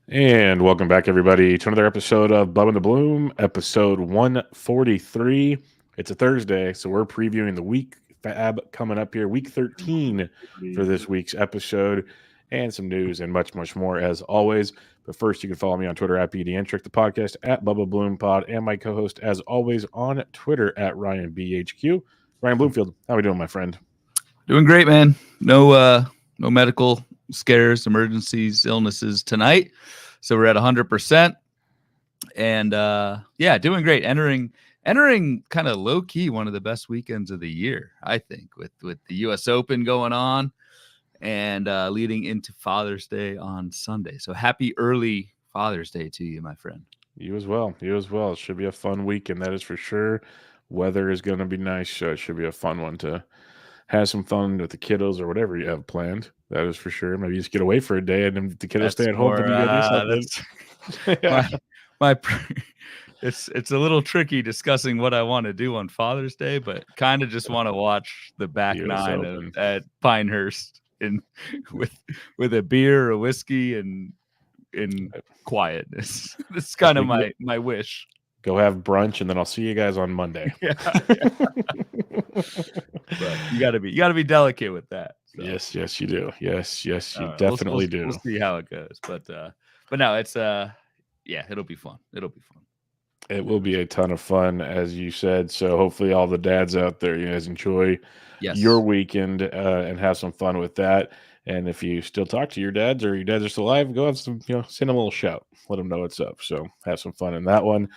And welcome back, everybody, to another episode of Bubba and the Bloom, episode 143. It's a Thursday, so we're previewing the week FAAB coming up here, week 13 for this week's episode, and some news and much, much more as always. But first, you can follow me on Twitter at BDNtrick, the podcast at Bubba Bloom Pod, and my co-host, as always, on Twitter at RyanBHQ. Ryan Bloomfield, how are we doing, my friend? Doing great, man. No medical scares, emergencies, illnesses tonight. So we're at 100%. And doing great. Entering kind of low key one of the best weekends of the year, I think, with the US Open going on and leading into Father's Day on Sunday. So happy early Father's Day to you, my friend. You as well. You as well. It should be a fun weekend, that is for sure. Weather is going to be nice, so it should be a fun one to have some fun with the kiddos or whatever you have planned. That is for sure. Maybe just get away for a day and then the kiddos stay at home and you go do something. Yeah. my it's a little tricky discussing what I want to do on Father's Day, but kind of just want to watch the back nine at Pinehurst with a beer, a whiskey, and in quietness. This is kind of my wish. Go have brunch, and then I'll see you guys on Monday. But you gotta be delicate with that. So. Yes, you do. Yes, you definitely do. We'll see how it goes. But no, it's it'll be fun. It'll be fun. It will be a ton of fun, as you said. So hopefully all the dads out there, you guys enjoy your weekend and have some fun with that. And if you still talk to your dads or your dads are still alive, go have some, send them a little shout. Let them know what's up. So have some fun in that one.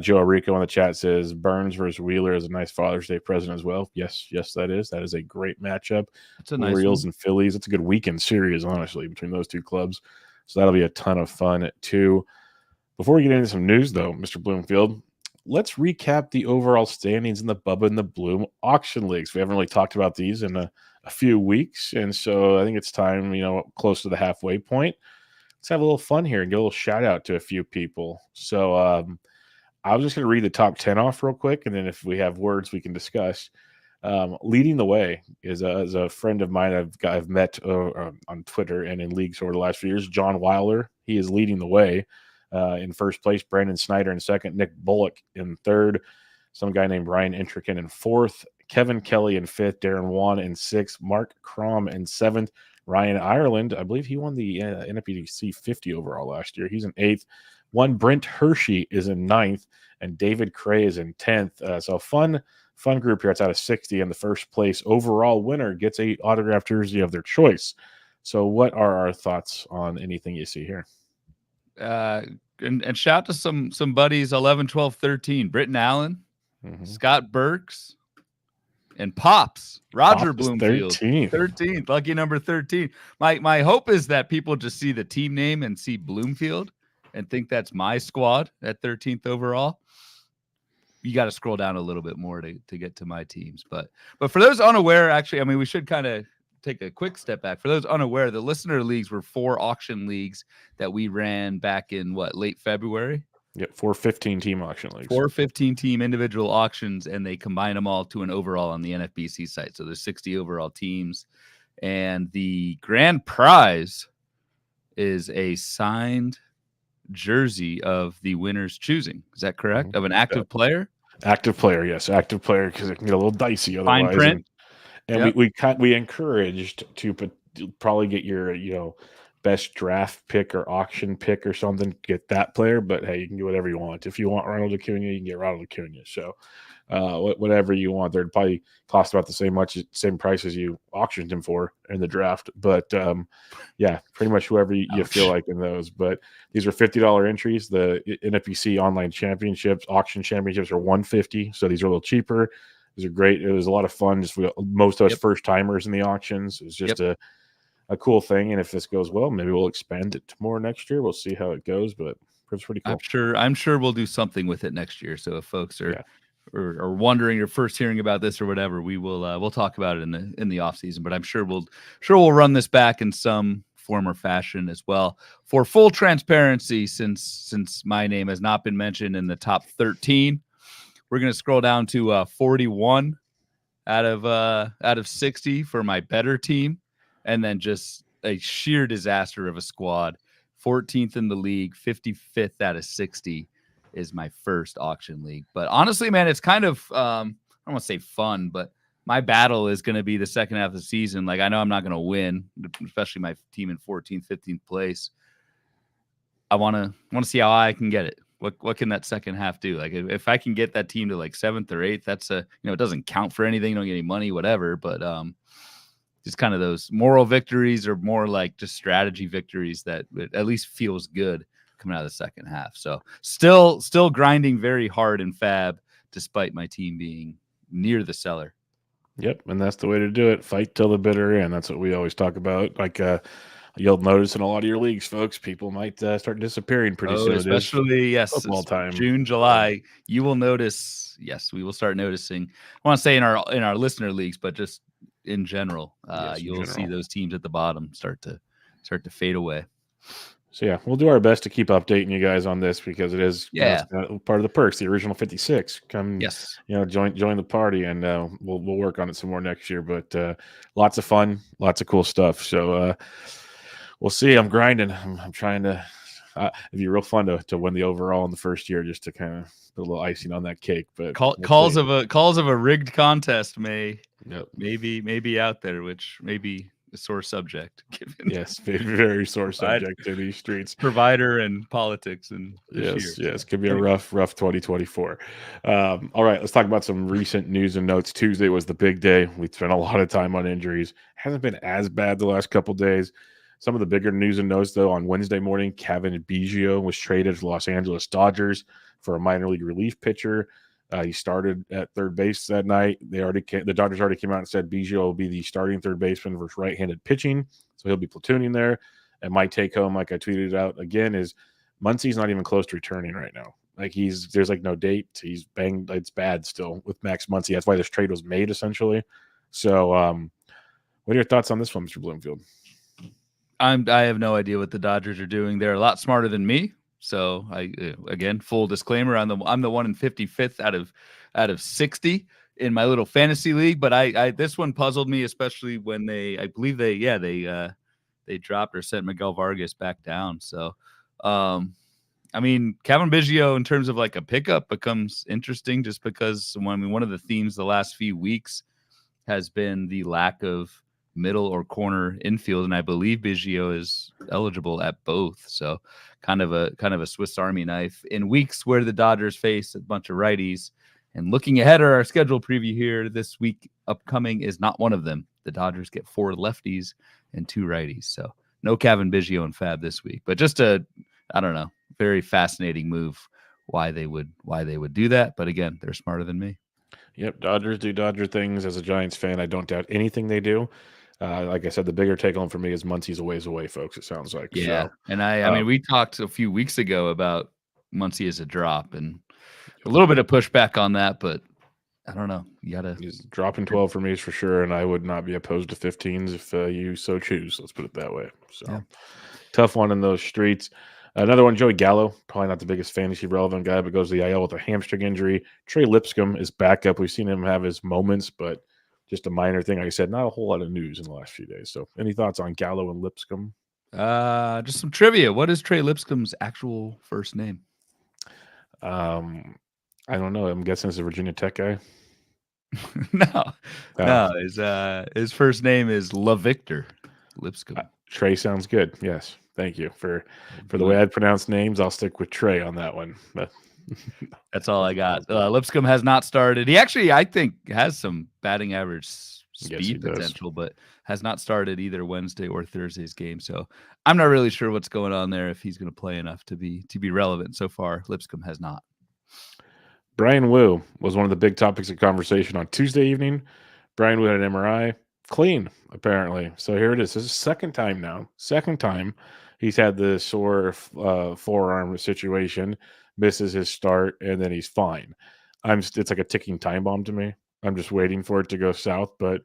Joe Rico in the chat says Burns versus Wheeler is a nice Father's Day present as well. Yes, that is. That is a great matchup. It's a nice Orioles and Phillies. It's a good weekend series, honestly, between those two clubs. So that'll be a ton of fun too. Before we get into some news, though, Mr. Bloomfield, let's recap the overall standings in the Bubba and the Bloom auction leagues. We haven't really talked about these in a few weeks, and so I think it's time, close to the halfway point. Let's have a little fun here and get a little shout out to a few people. So I was just going to read the top 10 off real quick, and then if we have words we can discuss. Leading the way is a friend of mine I've met on Twitter and in leagues over the last few years, John Weiler. He is leading the way. In first place, Brandon Snyder in second, Nick Bullock in third, some guy named Ryan Intrican in fourth, Kevin Kelly in fifth, Darren Wan in sixth, Mark Crom in seventh, Ryan Ireland, I believe he won the NFBC 50 overall last year. He's in eighth. One Brent Hershey is in ninth, and David Cray is in 10th. So fun group here. It's out of 60, and the first place overall winner gets a autographed jersey of their choice. So what are our thoughts on anything you see here? And shout to some buddies, 11, 12, 13, Britton Allen, Scott Burks, and Pops, Roger Bloomfield, 13th, lucky number 13. My hope is that people just see the team name and see Bloomfield and think that's my squad at 13th overall. You got to scroll down a little bit more to get to my teams. But for those unaware, actually, I mean, we should kind of take a quick step back. For those unaware, the listener leagues were 4 auction leagues that we ran back in late February. Yeah, 4 15-team auction leagues. 4 15-team individual auctions, and they combine them all to an overall on the NFBC site. So there's 60 overall teams, and the grand prize is a signed jersey of the winner's choosing. Is that correct? Of an active player? Active player, yes. Active player, because it can get a little dicey otherwise. Fine print. And we encouraged to probably get your best draft pick or auction pick or something, get that player. But hey, you can get whatever you want. If you want Ronald Acuna, you can get Ronald Acuna. So whatever you want, they'd probably cost about the same price as you auctioned him for in the draft. But pretty much whoever you feel like in those. But these are $50 entries. The NFBC online championships, auction championships are $150. So these are a little cheaper. These are great. It was a lot of fun. Just most of us first timers in the auctions. It's just a cool thing. And if this goes well, maybe we'll expand it to more next year. We'll see how it goes, but it's pretty cool. I'm sure we'll do something with it next year. So if folks are wondering or first hearing about this or whatever, we will we'll talk about it in the off season. But I'm sure we'll run this back in some form or fashion as well. For full transparency, since my name has not been mentioned in the top 13. We're going to scroll down to 41 out of 60 for my better team, and then just a sheer disaster of a squad 14th in the league, 55th out of 60 is my first auction league. But honestly, man, it's kind of I don't want to say fun, but my battle is going to be the second half of the season. Like, I know I'm not going to win, especially my team in 14th, 15th place. I want to see how I can get it. What can that second half do? Like, if I can get that team to like 7th or 8th, that's it doesn't count for anything. You don't get any money, whatever. But just kind of those moral victories or more like just strategy victories that at least feels good coming out of the second half. So still grinding very hard in FAAB, despite my team being near the cellar. Yep, and that's the way to do it. Fight till the bitter end. That's what we always talk about. Like you'll notice in a lot of your leagues, folks, people might start disappearing pretty soon. Especially, football time. June, July. You will notice. Yes, we will start noticing. I want to say in our listener leagues, but just in general, you'll see those teams at the bottom start to fade away. So yeah, we'll do our best to keep updating you guys on this because it is part of the perks. The original 56 come, join the party, and we'll work on it some more next year. But lots of fun, lots of cool stuff. So we'll see. I'm grinding. I'm trying to. It'd be real fun to win the overall in the first year, just to kind of put a little icing on that cake. But calls of a rigged contest may be out there, which may be a sore subject. Yes, very sore subject in these streets. Provider and politics and yes, could be a rough 2024. All right, let's talk about some recent news and notes. Tuesday was the big day. We spent a lot of time on injuries. Hasn't been as bad the last couple days. Some of the bigger news and notes, though, on Wednesday morning, Cavan Biggio was traded to the Los Angeles Dodgers for a minor league relief pitcher. He started at third base that night. The Dodgers already came out and said Biggio will be the starting third baseman versus right-handed pitching, so he'll be platooning there. And my take home, like I tweeted out again, is Muncy's not even close to returning right now. Like there's like no date. He's banged. It's bad still with Max Muncy. That's why this trade was made essentially. So, what are your thoughts on this one, Mr. Bloomfield? I have no idea what the Dodgers are doing. They're a lot smarter than me. So again, full disclaimer, I'm the 155th out of 60 in my little fantasy league. But I this one puzzled me, especially when they dropped or sent Miguel Vargas back down. So, I mean, Cavan Biggio in terms of like a pickup becomes interesting just because one of the themes the last few weeks has been the lack of middle or corner infield, and I believe Biggio is eligible at both. So kind of a Swiss Army knife in weeks where the Dodgers face a bunch of righties. And looking ahead at our schedule preview here, this week upcoming is not one of them. The Dodgers get 4 lefties and 2 righties. So no Cavan Biggio and FAAB this week, but just I don't know, very fascinating move why they would do that. But again, they're smarter than me. Yep, Dodgers do Dodger things. As a Giants fan, I don't doubt anything they do. Like I said, the bigger take home for me is Muncy's a ways away, folks. It sounds like. Yeah, so, and I mean, we talked a few weeks ago about Muncy as a drop, and a little bit of pushback on that, but I don't know. He's dropping 12 for me is for sure, and I would not be opposed to 15s if you so choose. Let's put it that way. So tough one in those streets. Another one, Joey Gallo, probably not the biggest fantasy relevant guy, but goes to the IL with a hamstring injury. Trey Lipscomb is back up. We've seen him have his moments, but just a minor thing. Like I said, not a whole lot of news in the last few days. So any thoughts on Gallo and Lipscomb? Just some trivia. What is Trey Lipscomb's actual first name? I don't know. I'm guessing it's a Virginia Tech guy. No. His first name is LaVictor Lipscomb. Trey sounds good. Yes. Thank you for the way I'd pronounce names. I'll stick with Trey on that one. But that's all I got. Lipscomb has not started. He actually, I think, has some batting average speed potential, but has not started either Wednesday or Thursday's game. So I'm not really sure what's going on there, if he's going to play enough to be relevant. So far, Lipscomb has not. Brian Wu was one of the big topics of conversation on Tuesday evening. Brian Wu had an MRI. Clean, apparently. So here it is. This is second time he's had the sore forearm situation, misses his start, and then he's fine. It's like a ticking time bomb to me. I'm just waiting for it to go south, but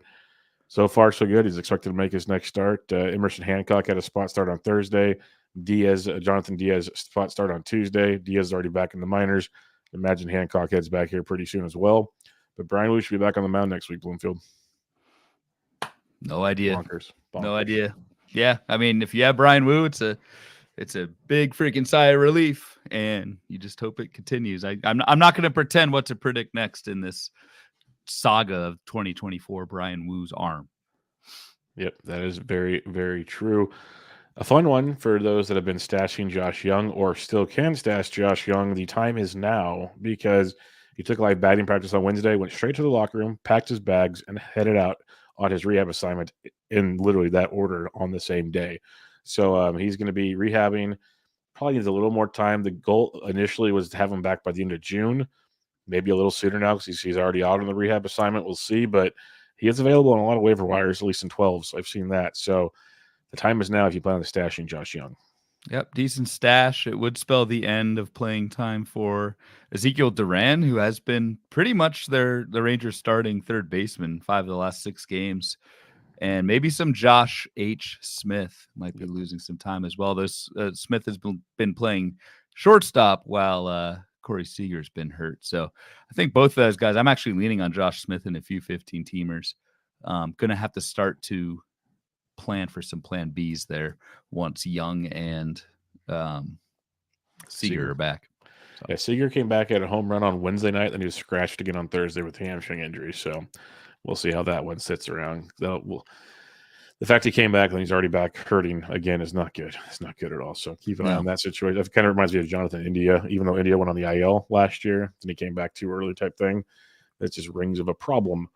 so far so good. He's expected to make his next start. Emerson Hancock had a spot start on Thursday. Jonathan Diaz spot start on Tuesday. Diaz is already back in the minors. Imagine Hancock heads back here pretty soon as well. But Brian Wu should be back on the mound next week, Bloomfield. No idea. Bonkers. No idea. Yeah, I mean, if you have Brian Wu, it's it's a big freaking sigh of relief, and you just hope it continues. I'm not going to pretend what to predict next in this saga of 2024 Brian Woo's arm. Yep, that is very, very true. A fun one for those that have been stashing Josh Young or still can stash Josh Young. The time is now because he took live batting practice on Wednesday, went straight to the locker room, packed his bags, and headed out on his rehab assignment in literally that order on the same day. So he's going to be rehabbing. Probably needs a little more time. The goal initially was to have him back by the end of June, maybe a little sooner now because he's already out on the rehab assignment. We'll see, but he is available on a lot of waiver wires, at least in 12s. I've seen that. So the time is now if you plan on stashing Josh Young. Yep, decent stash. It would spell the end of playing time for Ezekiel Duran, who has been pretty much the Rangers' starting third baseman 5 of the last 6 games. And maybe some Josh H. Smith might be losing some time as well. Smith has been playing shortstop while Corey Seager's been hurt. So I think both of those guys, I'm actually leaning on Josh Smith in a few 15-teamers. Going to have to start to plan for some plan Bs there once Young and Seager are back. So. Yeah, Seager came back at a home run on Wednesday night, then he was scratched again on Thursday with hamstring injury. So we'll see how that one sits around. The fact he came back and he's already back hurting again is not good. It's not good at all. So keep an eye on that situation. That kind of reminds me of Jonathan India, even though India went on the IL last year and he came back too early type thing. That just rings of a problem.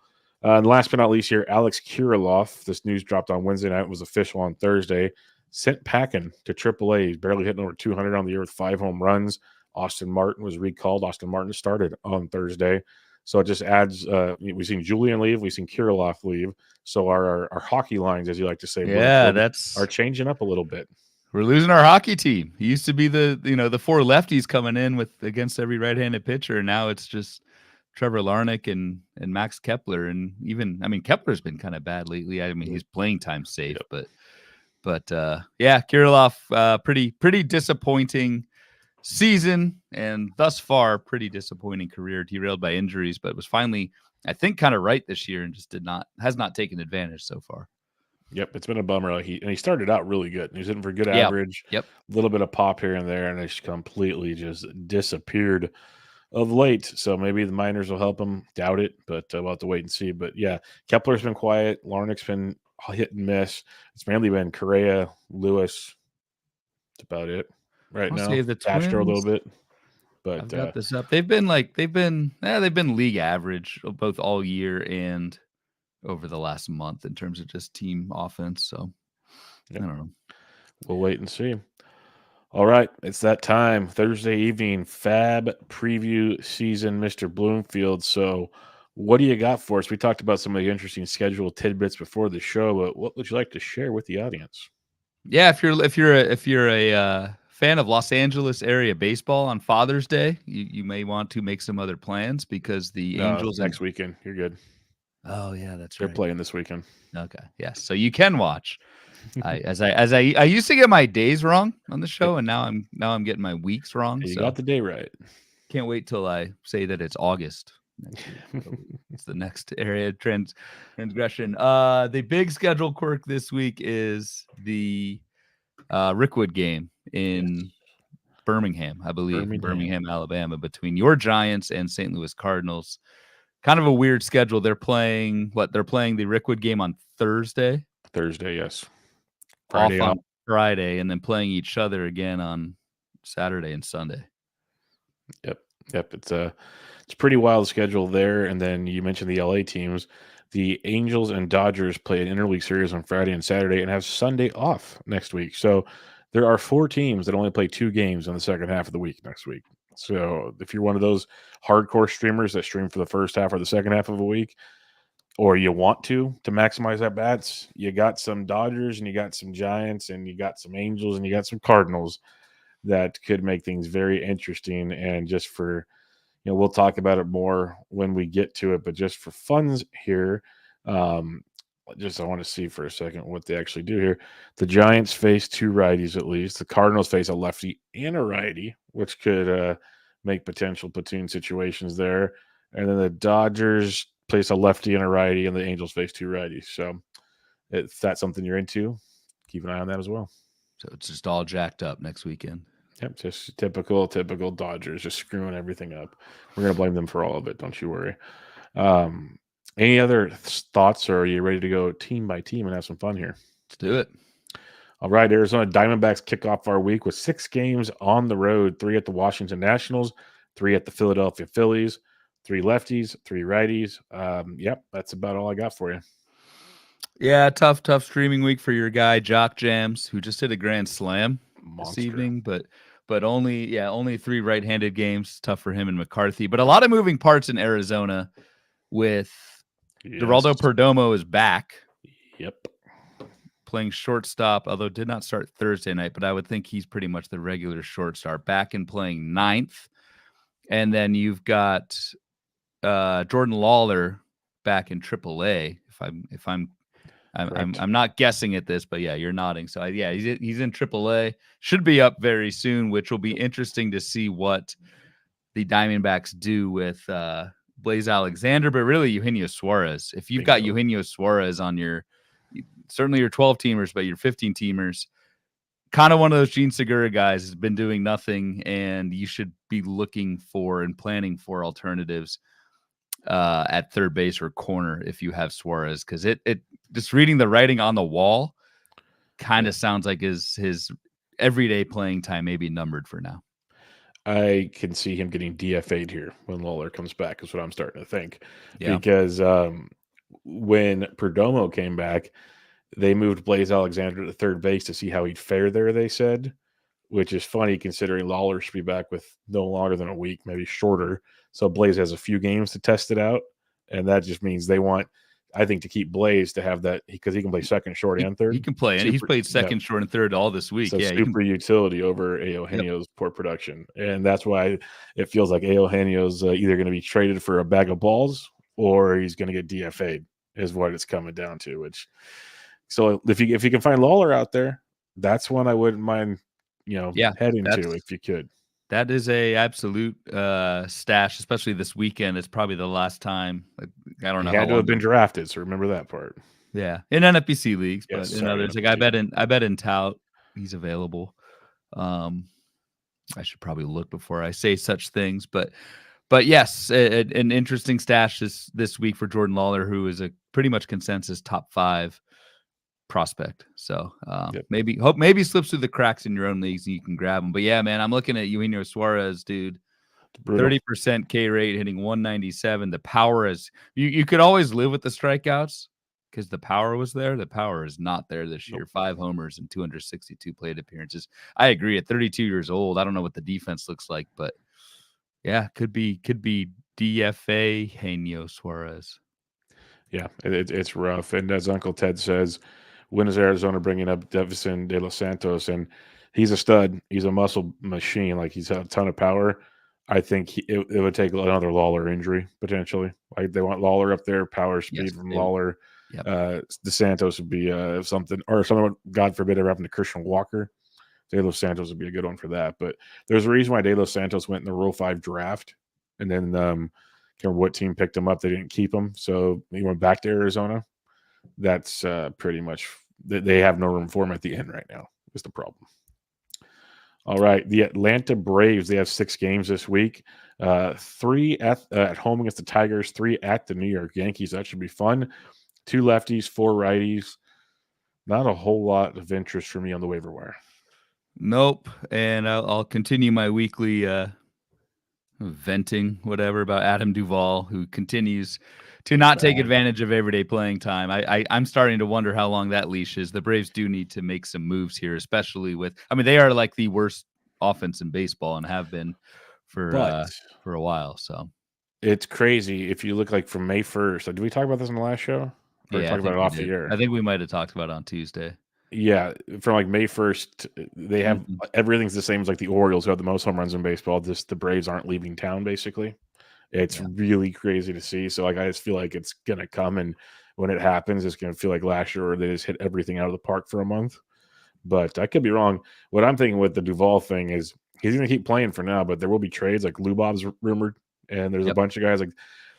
And last but not least here, Alex Kirilloff. This news dropped on Wednesday night. It was official on Thursday. Sent packing to AAA. He's barely hitting over 200 on the year with 5 home runs. Austin Martin was recalled. Austin Martin started on Thursday. So it just adds we've seen Julian leave. We've seen Kirilloff leave. So our hockey lines, as you like to say, are changing up a little bit. We're losing our hockey team. He used to be the 4 lefties coming in against every right-handed pitcher. And now it's just Trevor Larnach and Max Kepler, and even Kepler's been kind of bad lately. His playing time safe, but Kirilloff, pretty disappointing season, and thus far pretty disappointing career, derailed by injuries, but was finally, I think, kind of right this year and just has not taken advantage so far. Yep, it's been a bummer. He started out really good. He was hitting for good average. Yep, a little bit of pop here and there, and it's completely just disappeared of late. So maybe the minors will help him. Doubt it, but we'll have to wait and see. But yeah, Kepler's been quiet. Larnach's been hit and miss. It's mainly been Correa, Lewis. That's about it right now. The Castro a little bit. But I've got this up. They've been league average both all year and over the last month in terms of just team offense. So I don't know. We'll wait and see. All right, it's that time. Thursday evening, FAAB preview season, Mr. Bloomfield. So what do you got for us? We talked about some of the interesting schedule tidbits before the show, but what would you like to share with the audience? Yeah, if you're a fan of Los Angeles area baseball on Father's Day, you may want to make some other plans because the Angels next weekend. You're good. Oh yeah, that's right. They're playing this weekend. Okay, yes, so you can watch. I used to get my days wrong on the show, and now I'm getting my weeks wrong. You got the day right. Can't wait till I say that it's August next year. It's the next area transgression. The big schedule quirk this week is the Rickwood game in Birmingham, I believe, Birmingham, Alabama, between your Giants and St. Louis Cardinals. Kind of a weird schedule. They're playing the Rickwood game on Thursday. Thursday, yes. Friday off on Friday, and then playing each other again on Saturday and Sunday. Yep. It's a pretty wild schedule there. And then you mentioned the LA teams. The Angels and Dodgers play an interleague series on Friday and Saturday and have Sunday off next week. So there are 4 teams that only play 2 games in the second half of the week next week. So if you're one of those hardcore streamers that stream for the first half or the second half of a week, or you want to maximize at bats, you got some Dodgers and you got some Giants and you got some Angels and you got some Cardinals that could make things very interesting. And just for, we'll talk about it more when we get to it, but just for funds here, I want to see for a second what they actually do here. The Giants face 2 righties at least. The Cardinals face a lefty and a righty, which could make potential platoon situations there. And then the Dodgers place a lefty and a righty, and the Angels face 2 righties. So if that's something you're into, keep an eye on that as well. So it's just all jacked up next weekend. Yep, just typical Dodgers, just screwing everything up. We're gonna blame them for all of it. Don't you worry. Any other thoughts, or are you ready to go team by team and have some fun here? Let's do it. All right, Arizona Diamondbacks kick off our week with 6 games on the road, 3 at the Washington Nationals, 3 at the Philadelphia Phillies, 3 lefties, 3 righties. Yep, that's about all I got for you. Yeah, tough streaming week for your guy Jock Jams, who just hit a grand slam Monster. this evening, but only 3 right-handed games. Tough for him and McCarthy, but a lot of moving parts in Arizona with Geraldo Perdomo is back. Yep. Playing shortstop, although did not start Thursday night, but I would think he's pretty much the regular shortstop, back and playing 9th. And then you've got Jordan Lawler back in AAA. I'm not guessing at this, but yeah, you're nodding. So he's in AAA. Should be up very soon, which will be interesting to see what the Diamondbacks do with Blaze Alexander, but really Eugenio Suarez. If you've got Eugenio Suarez on certainly your 12 teamers, but your 15 teamers, kind of one of those Gene Segura guys, has been doing nothing, and you should be looking for and planning for alternatives at third base or corner if you have Suarez, because it just reading the writing on the wall kind of sounds like his everyday playing time may be numbered for now. I can see him getting DFA'd here when Lawler comes back, is what I'm starting to think. Yeah. Because when Perdomo came back, they moved Blaze Alexander to third base to see how he'd fare there, they said, which is funny considering Lawler should be back with no longer than a week, maybe shorter. So Blaze has a few games to test it out, and that just means they want, I think, to keep Blaze to have that, because he can play second, short, and third. He can play, and he's played second, short, and third all this week. So super utility over Eugenio's poor production, and that's why it feels like Eugenio's either going to be traded for a bag of balls or he's going to get DFA'd, is what it's coming down to. Which, so if you can find Lawler out there, that's one I wouldn't mind, heading to if you could. That is a absolute stash, especially this weekend. It's probably the last time. I don't know. He had to have been drafted, so remember that part. Yeah, in NFBC leagues, but in others, like I bet in Tout he's available. I should probably look before I say such things, but yes, an interesting stash this week for Jordan Lawler, who is a pretty much consensus top 5 prospect. So maybe slips through the cracks in your own leagues and you can grab him. But yeah, man, I'm looking at Eugenio Suarez, dude. 30% K rate, hitting 197. The power is you could always live with the strikeouts because the power was there. The power is not there this year. 5 homers and 262 plate appearances. I agree. At 32 years old, I don't know what the defense looks like, but yeah, could be DFA Eugenio Suarez. Yeah, it's rough. And as Uncle Ted says, when is Arizona bringing up Devison De Los Santos? And he's a stud. He's a muscle machine. Like, he's had a ton of power. I think it would take another Lawler injury potentially. Like, they want Lawler up there, power, speed from Lawler. Yep. DeSantos would be something, or someone, God forbid, ever happened to Christian Walker. De Los Santos would be a good one for that. But there's a reason why De Los Santos went in the Rule 5 draft, and then can't remember what team picked him up. They didn't keep him, so he went back to Arizona. That's pretty much, they have no room for him at the end right now, is the problem. All right, the Atlanta Braves, they have 6 games this week. 3 at home against the Tigers, 3 at the New York Yankees. That should be fun. 2 lefties, 4 righties. Not a whole lot of interest for me on the waiver wire. Nope. And I'll continue my weekly venting, whatever, about Adam Duvall, who continues to not take advantage of everyday playing time. I'm starting to wonder how long that leash is. The Braves do need to make some moves here, especially with, they are like the worst offense in baseball and have been for a while. So it's crazy. If you look like from May 1st, did we talk about this in the last show? Or talk about it off the air? I think we might have talked about it on Tuesday. Yeah, from like May 1st, they have everything's the same as like the Orioles, who have the most home runs in baseball. Just the Braves aren't leaving town, basically. It's really crazy to see. So like, I just feel like it's gonna come, and when it happens, it's gonna feel like last year where they just hit everything out of the park for a month. But I could be wrong. What I'm thinking with the Duvall thing is he's gonna keep playing for now, but there will be trades. Like Lubov's rumored, and there's a bunch of guys. Like,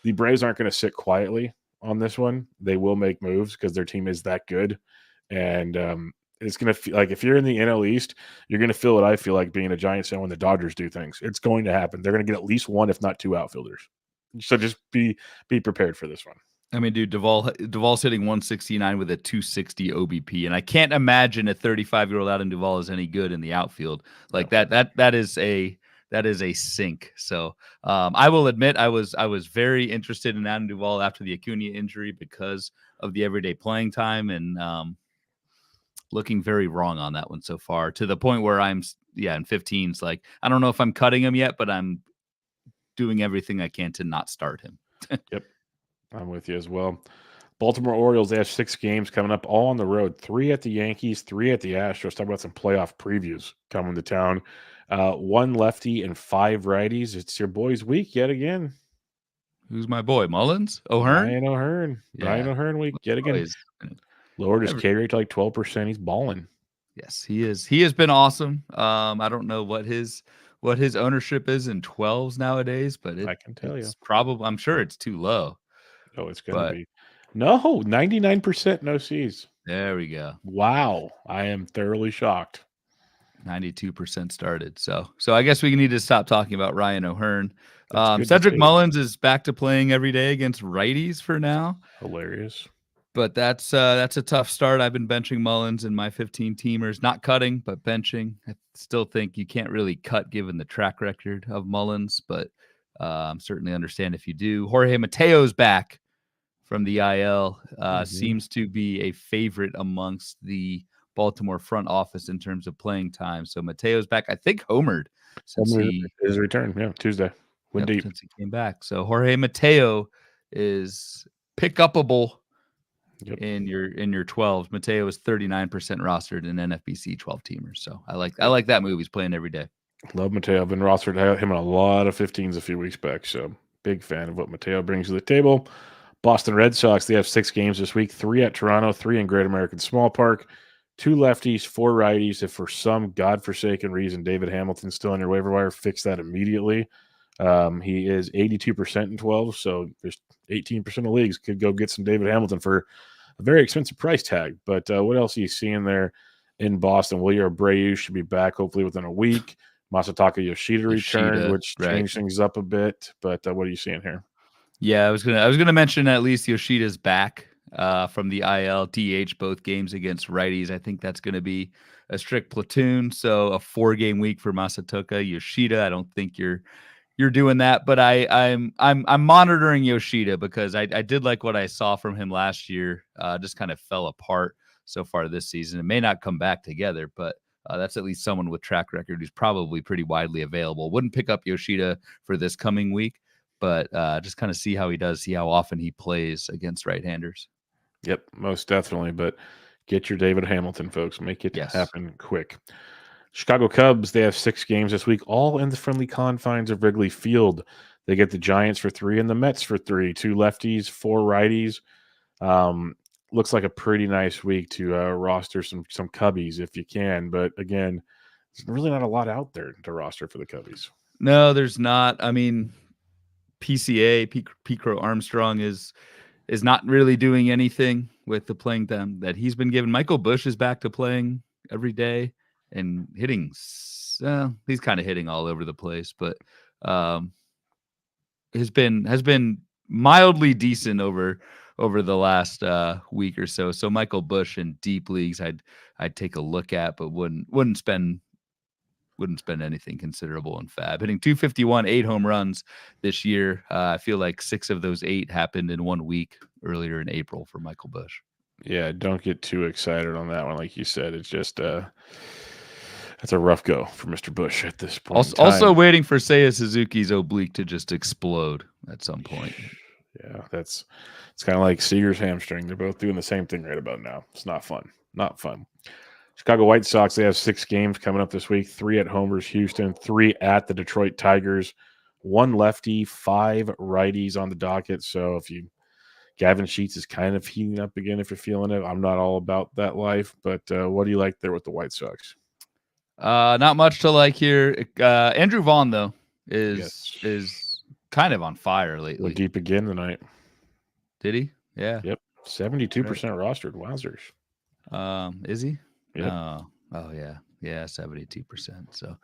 the Braves aren't gonna sit quietly on this one. They will make moves because their team is that good. And it's going to feel like if you're in the NL East, you're going to feel what I feel like being a Giants fan when the Dodgers do things. It's going to happen. They're going to get at least one, if not two outfielders. So just be prepared for this one. I mean, dude, Duvall's hitting 169 with a 260 OBP, and I can't imagine a 35-year-old Adam Duvall is any good in the outfield. Like that is a sink. So I will admit I was very interested in Adam Duvall after the Acuna injury because of the everyday playing time, and looking very wrong on that one so far, to the point where I'm in 15s. Like, I don't know if I'm cutting him yet, but I'm doing everything I can to not start him. Yep. I'm with you as well. Baltimore Orioles, they have 6 games coming up, all on the road. 3 at the Yankees, 3 at the Astros. Talk about some playoff previews coming to town. 1 lefty and 5 righties. It's your boy's week yet again. Who's my boy? Mullins? O'Hearn? Brian O'Hearn. Yeah. Brian O'Hearn week yet again. Lowered his K rate to like 12%. He's balling. Yes, he is. He has been awesome. I don't know what his ownership is in 12s nowadays, but I can tell you. Probably, I'm sure it's too low. Oh, it's going to be. No, 99% no Cs. There we go. Wow. I am thoroughly shocked. 92% started. So I guess we need to stop talking about Ryan O'Hearn. Cedric Mullins is back to playing every day against righties for now. Hilarious. But that's a tough start. I've been benching Mullins in my 15-teamers, not cutting, but benching. I still think you can't really cut given the track record of Mullins, but certainly understand if you do. Jorge Mateo's back from the IL. Seems to be a favorite amongst the Baltimore front office in terms of playing time. So Mateo's back. I think homered since his return. Yeah, Tuesday. Since he came back. So Jorge Mateo is pick-upable. Yep. In your 12s. Mateo is 39% rostered in NFBC 12-teamers. So I like that move. He's playing every day. Love Mateo. I've been rostered him in a lot of 15s a few weeks back. So big fan of what Mateo brings to the table. Boston Red Sox, they have 6 games this week, 3 at Toronto, 3 in Great American Small Park, 2 lefties, 4 righties. If for some godforsaken reason David Hamilton's still on your waiver wire, fix that immediately. He is 82% in 12, so there's 18% of leagues could go get some David Hamilton for a very expensive price tag. But what else are you seeing there in Boston? Wilyer Abreu should be back hopefully within a week. Masataka Yoshida returned, which changed things up a bit. But what are you seeing here? Yeah, I was gonna mention at least Yoshida's back from the IL, DH both games against righties. I think that's going to be a strict platoon. So a 4-game week for Masataka Yoshida. I don't think you're doing that, but I'm monitoring Yoshida because I did like what I saw from him last year. Just kind of fell apart so far this season. It may not come back together, but that's at least someone with track record who's probably pretty widely available. Wouldn't pick up Yoshida for this coming week, but just kind of see how he does, see how often he plays against right-handers. Yep, most definitely. But get your David Hamilton, folks. Make it happen quick. Chicago Cubs, they have 6 games this week, all in the friendly confines of Wrigley Field. They get the Giants for 3 and the Mets for 3, 2 lefties, 4 righties. Looks like a pretty nice week to roster some Cubbies if you can. But again, there's really not a lot out there to roster for the Cubbies. No, there's not. I mean, PCA, Pete Crow Armstrong is not really doing anything with the playing time that he's been given. Michael Busch is back to playing every day and hitting. He's kind of hitting all over the place, but has been mildly decent over the last week or so. So Michael Busch in deep leagues, I'd take a look at, but wouldn't spend anything considerable in FAAB. Hitting 251, 8 home runs this year. I feel like 6 of those 8 happened in 1 week earlier in April for Michael Busch. Yeah, don't get too excited on that one. Like you said, it's just that's a rough go for Mr. Busch at this point. Also waiting for Seiya Suzuki's oblique to just explode at some point. Yeah, it's kind of like Seager's hamstring. They're both doing the same thing right about now. It's not fun. Not fun. Chicago White Sox, they have 6 games coming up this week, 3 at home versus Houston, 3 at the Detroit Tigers, 1 lefty, 5 righties on the docket. So Gavin Sheets is kind of heating up again if you're feeling it. I'm not all about that life, but what do you like there with the White Sox? Not much to like here. Andrew Vaughn, though, is kind of on fire lately. Went deep again tonight. Did he? Yeah. Yep. 72% rostered. Wowzers. Is he? Yep. Oh yeah. Yeah, 72%. So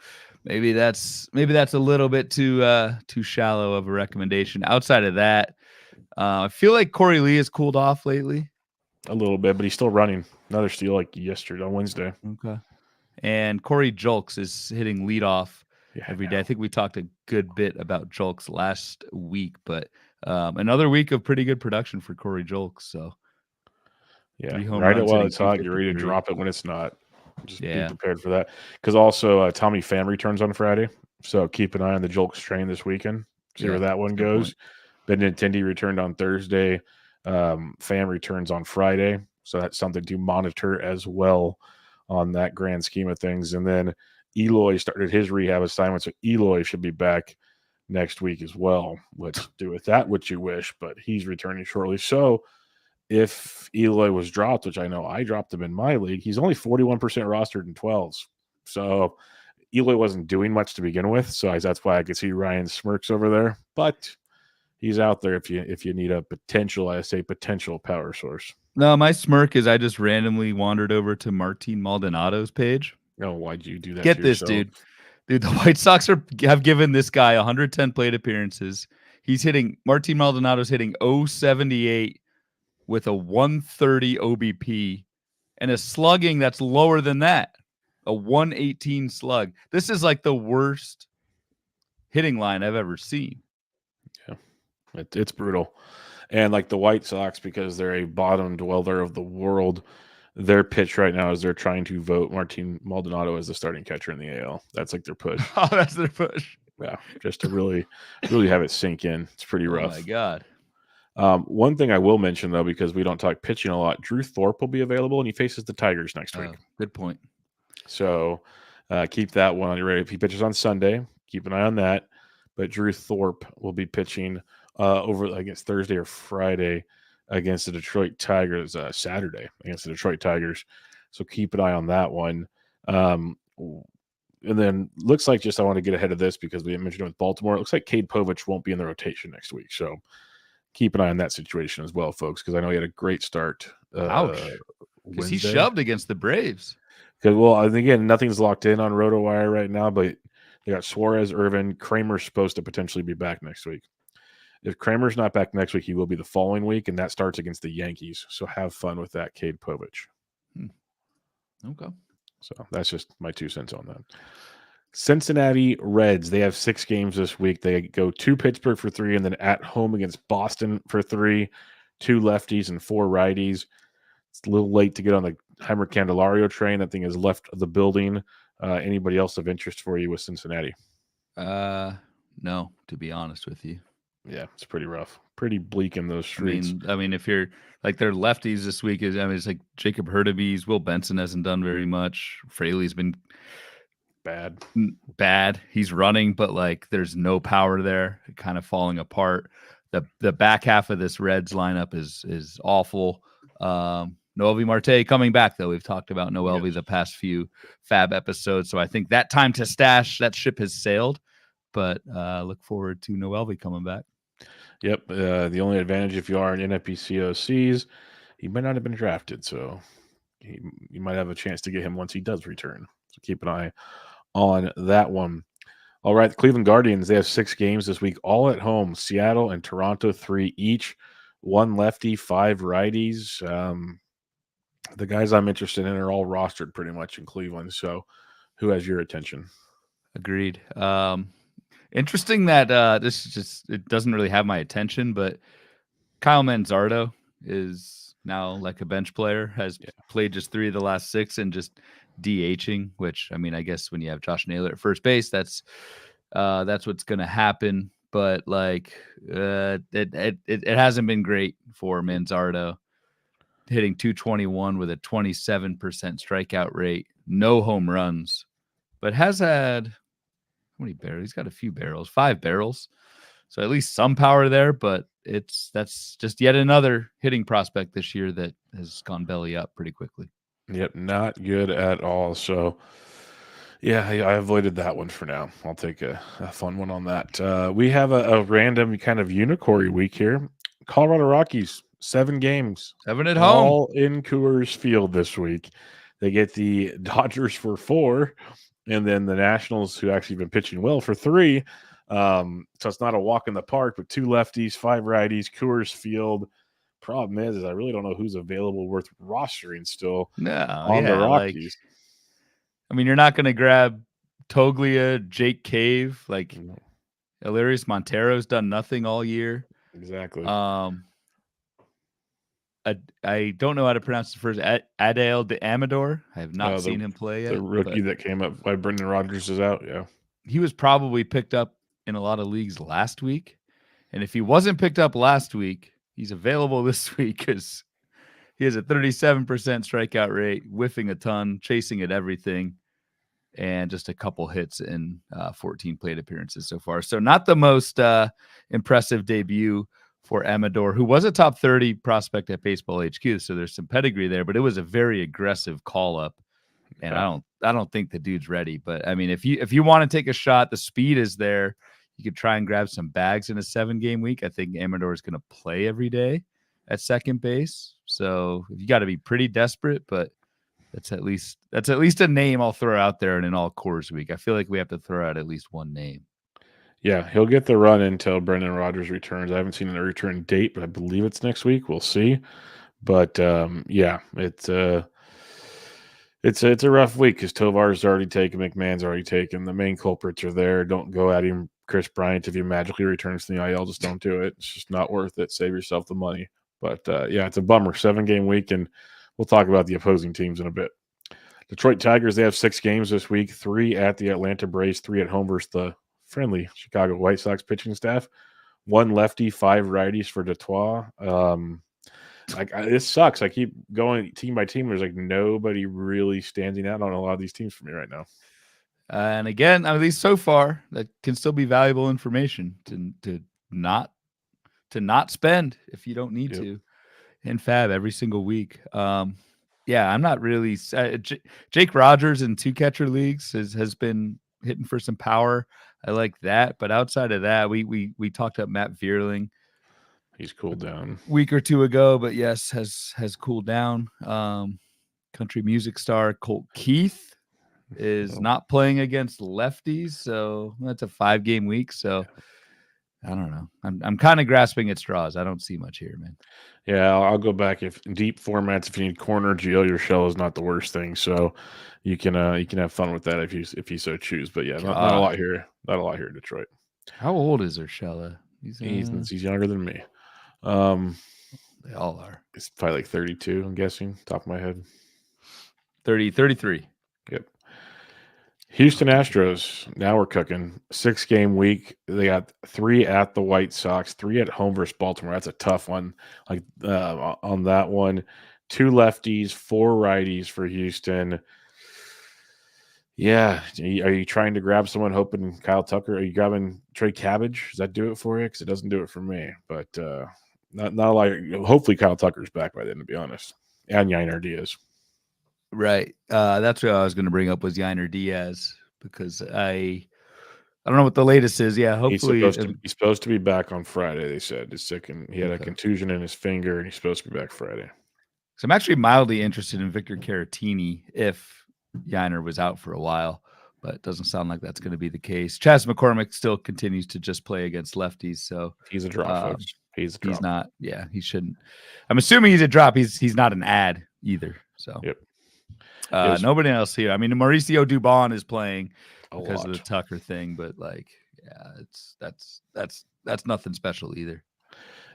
maybe that's a little bit too shallow of a recommendation. Outside of that, I feel like Corey Lee has cooled off lately. A little bit, but he's still running. Another steal like yesterday on Wednesday. Okay. And Corey Julks is hitting leadoff every day. I think we talked a good bit about Julks last week, but another week of pretty good production for Corey Julks. So yeah, ride it while it's hot. Get ready to drop it when it's not. Just be prepared for that. Because also Tommy Pham returns on Friday, so keep an eye on the Julks train this weekend. See where that one goes. Benintendi returned on Thursday. Pham returns on Friday, so that's something to monitor as well on that grand scheme of things. And then Eloy started his rehab assignment, so Eloy should be back next week as well. Let's do with that what you wish, but he's returning shortly. So if Eloy was dropped, which I know I dropped him in my league, he's only 41% rostered in 12s. So Eloy wasn't doing much to begin with, so that's why I could see Ryan smirks over there. But he's out there if you need a potential power source. No, my smirk is I just randomly wandered over to Martin Maldonado's page. Oh, why'd you do that? Get this, dude. Dude, the White Sox have given this guy 110 plate appearances. Martin Maldonado's hitting 078 with a 130 OBP and a slugging that's lower than that, a 118 slug. This is like the worst hitting line I've ever seen. Yeah, it's brutal. And like the White Sox, because they're a bottom dweller of the world, their pitch right now is they're trying to vote Martin Maldonado as the starting catcher in the AL. That's like their push. Oh, that's their push. Yeah, just to really have it sink in. It's pretty rough. Oh my God. One thing I will mention, though, because we don't talk pitching a lot, Drew Thorpe will be available, and he faces the Tigers next week. Good point. So keep that one on your radar. If he pitches on Sunday, keep an eye on that. But Drew Thorpe will be pitching over, I guess, Thursday or Friday against the Detroit Tigers, Saturday against the Detroit Tigers. So keep an eye on that one. And then looks like I want to get ahead of this because we mentioned it with Baltimore. It looks like Cade Povich won't be in the rotation next week. So keep an eye on that situation as well, folks, because I know he had a great start. Ouch. Because he shoved against the Braves. Because, well, again, nothing's locked in on RotoWire right now, but they got Suarez, Irvin. Kramer's supposed to potentially be back next week. If Kramer's not back next week, he will be the following week, and that starts against the Yankees. So have fun with that, Cade Povich. Okay. So that's just my 2 cents on that. Cincinnati Reds, they have 6 games this week. They go to Pittsburgh for 3 and then at home against Boston for 3, 2 lefties and 4 righties. It's a little late to get on the Heimer Candelario train. That thing has left the building. Anybody else of interest for you with Cincinnati? No, to be honest with you. Yeah, it's pretty rough. Pretty bleak in those streets. I mean, if you're like their lefties this week it's like Jacob Hurtubise. Will Benson hasn't done very much. Fraley's been bad. He's running, but like there's no power there, kind of falling apart. The back half of this Reds lineup is awful. Noelvi Marte coming back, though. We've talked about Noelvi the past few FAAB episodes, so I think that time to stash, that ship has sailed, but look forward to Noelvi coming back. Yep. The only advantage if you are an NFBC OCs, he might not have been drafted, so you might have a chance to get him once he does return. So keep an eye on that one. All right, the Cleveland Guardians, they have 6 games this week, all at home. Seattle and Toronto, 3 each. 1 lefty, 5 righties. The guys I'm interested in are all rostered pretty much in Cleveland. So who has your attention? Agreed. Interesting that this is it doesn't really have my attention, but Kyle Manzardo is now like a bench player, has played just 3 of the last 6 and just DHing, which, I mean, I guess when you have Josh Naylor at first base, that's what's going to happen. But like it hasn't been great for Manzardo, hitting 221 with a 27% strikeout rate, no home runs, but has had how many barrels? He's got a few barrels, 5 barrels. So at least some power there, but that's just yet another hitting prospect this year that has gone belly up pretty quickly. Yep, not good at all. So yeah, I avoided that one for now. I'll take a fun one on that. We have a random kind of unicorn week here. Colorado Rockies, 7 games. 7 at home. All in Coors Field this week. They get the Dodgers for 4, and then the Nationals, who actually been pitching well, for 3. So it's not a walk in the park, but 2 lefties, 5 righties, Coors Field. Problem is I really don't know who's available worth rostering still on the Rockies. You're not going to grab Toglia, Jake Cave, Ilarius Montero's done nothing all year. Exactly. I don't know how to pronounce the first. Adael de Amador. I have not seen him play yet. The rookie that came up by Brendan Rodgers is out. Yeah, he was probably picked up in a lot of leagues last week, and if he wasn't picked up last week, he's available this week because he has a 37% strikeout rate, whiffing a ton, chasing at everything, and just a couple hits in 14 plate appearances so far. So not the most impressive debut for Amador, who was a top 30 prospect at Baseball HQ. So there's some pedigree there, but it was a very aggressive call up. And I don't think the dude's ready. But I mean, if you want to take a shot, the speed is there. You could try and grab some bags in a 7-game week. I think Amador is going to play every day at second base. So you got to be pretty desperate, but that's at least a name I'll throw out there in an all Coors week. I feel like we have to throw out at least one name. Yeah, he'll get the run until Brendan Rodgers returns. I haven't seen a return date, but I believe it's next week. We'll see. But yeah, it's a rough week because Tovar's already taken, McMahon's already taken. The main culprits are there. Don't go at him. Chris Bryant, if he magically returns to the IL, just don't do it. It's just not worth it. Save yourself the money. But yeah, it's a bummer. 7-game week, and we'll talk about the opposing teams in a bit. Detroit Tigers, they have 6 games this week, 3 at the Atlanta Braves, 3 at home versus the friendly Chicago White Sox pitching staff. 1 lefty, 5 righties for Detroit. This sucks. I keep going team by team. There's nobody really standing out on a lot of these teams for me right now. And again, at least so far, that can still be valuable information to not spend if you don't need to in FAAB every single week. Yeah, I'm not really. Jake Rogers in 2-catcher leagues has been hitting for some power. I like that, but outside of that, we talked up Matt Vierling. He's cooled down a week or 2 ago, but yes, has cooled down. Country music star Colt Keith is not playing against lefties, so that's a 5-game week. So I don't know. I'm kind of grasping at straws. I don't see much here, man. Yeah, I'll go back. If deep formats, if you need corner, Gio Urshela is not the worst thing. So you can have fun with that if you so choose. But yeah, not a lot here. Not a lot here in Detroit. How old is Urshela? He's younger than me. They all are. It's probably 32, I'm guessing, top of my head. 33. Yep. Houston Astros, now we're cooking. 6-game week. They got 3 at the White Sox, 3 at home versus Baltimore. That's a tough one. On that one, 2 lefties, 4 righties for Houston. Yeah. Are you trying to grab someone hoping Kyle Tucker? Are you grabbing Trey Cabbage? Does that do it for you? Because it doesn't do it for me. But not a lot. Hopefully Kyle Tucker's back by then, to be honest. And Yainer Diaz. Right. That's what I was going to bring up was Yainer Diaz, because I don't know what the latest is. Yeah, hopefully he's supposed to be back on Friday. They said he's sick and he had a contusion in his finger, and he's supposed to be back Friday. So I'm actually mildly interested in Victor Caratini if Yainer was out for a while, but it doesn't sound like that's going to be the case. Chas McCormick still continues to just play against lefties, so he's a drop. Folks. He's not. Yeah, he shouldn't. I'm assuming he's a drop. He's not an ad either. So yep. Nobody else here. I mean, Mauricio Dubon is playing because of the Tucker thing, but that's nothing special either.